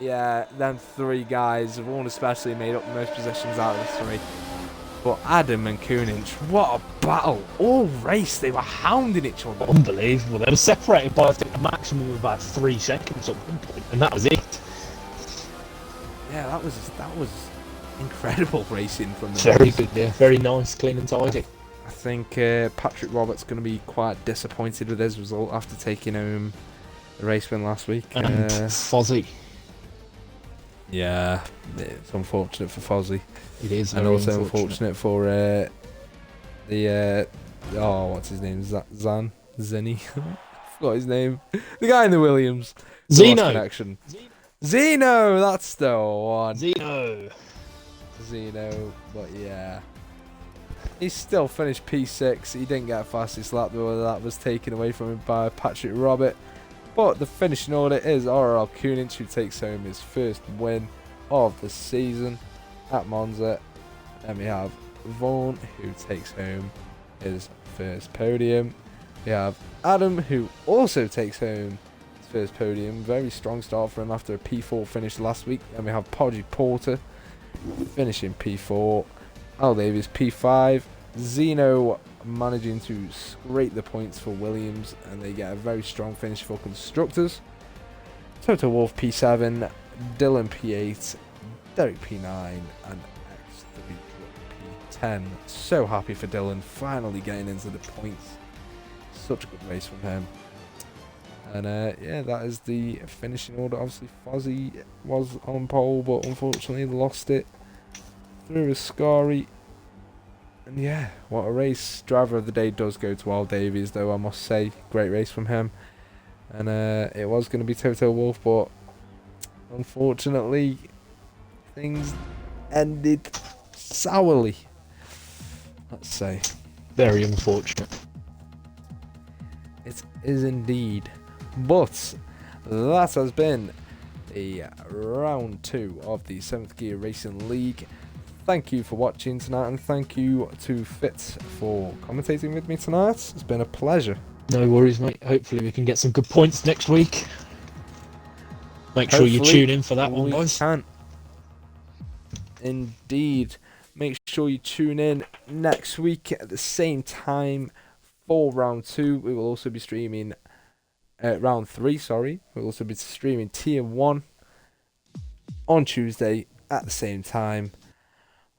Yeah, them 3 guys. Vaughan especially made up the most possessions out of the 3. But Adam and Kunich, what a battle. All race, they were hounding each other. Unbelievable. They were separated by, I think, a maximum of about 3 seconds at one point, and that was it. Yeah, that was incredible racing from them. Very good, yeah. Very nice, clean and tidy. I think Patrick Roberts going to be quite disappointed with his result after taking home the race win last week. And Fozzie. Yeah, it's unfortunate for Fozzie. It is, and also unfortunate for what's his name? Zenny. I forgot his name. The guy in the Williams. Zeno. Connection. Zeno, that's the one. Zeno, but yeah. He still finished P6. He didn't get a fastest lap, though that was taken away from him by Patrick Robert. But the finishing order is RRL Kunich, who takes home his first win of the season at Monza. And we have Vaughan, who takes home his first podium. We have Adam, who also takes home his first podium. Very strong start for him after a P4 finish last week. And we have Podgy Porter finishing P4. Al Davies P5. Zeno managing to scrape the points for Williams, and they get a very strong finish for constructors. Toto Wolff P7, Dylan P8, Derek P9, and X3 P10. So happy for Dylan, finally getting into the points. Such a good race from him. And yeah, that is the finishing order. Obviously Fozzie was on pole, but unfortunately lost it through Ascari. And yeah, what a race. Driver of the day does go to Al Davies, though, I must say. Great race from him. And it was going to be Toto Wolff, but unfortunately things ended sourly, let's say. Very unfortunate. It is indeed. But that has been the round 2 of the 7th Gear Racing League. Thank you for watching tonight, and thank you to Fitz for commentating with me tonight. It's been a pleasure. No worries, mate. Hopefully we can get some good points next week. Make sure you tune in for that one, guys. Can. Indeed. Make sure you tune in next week at the same time for round 2. We will also be streaming round 3, sorry. We'll also be streaming Tier 1 on Tuesday at the same time.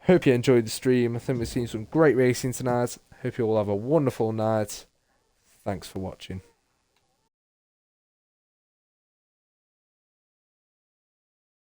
Hope you enjoyed the stream. I think we've seen some great racing tonight. Hope you all have a wonderful night. Thanks for watching.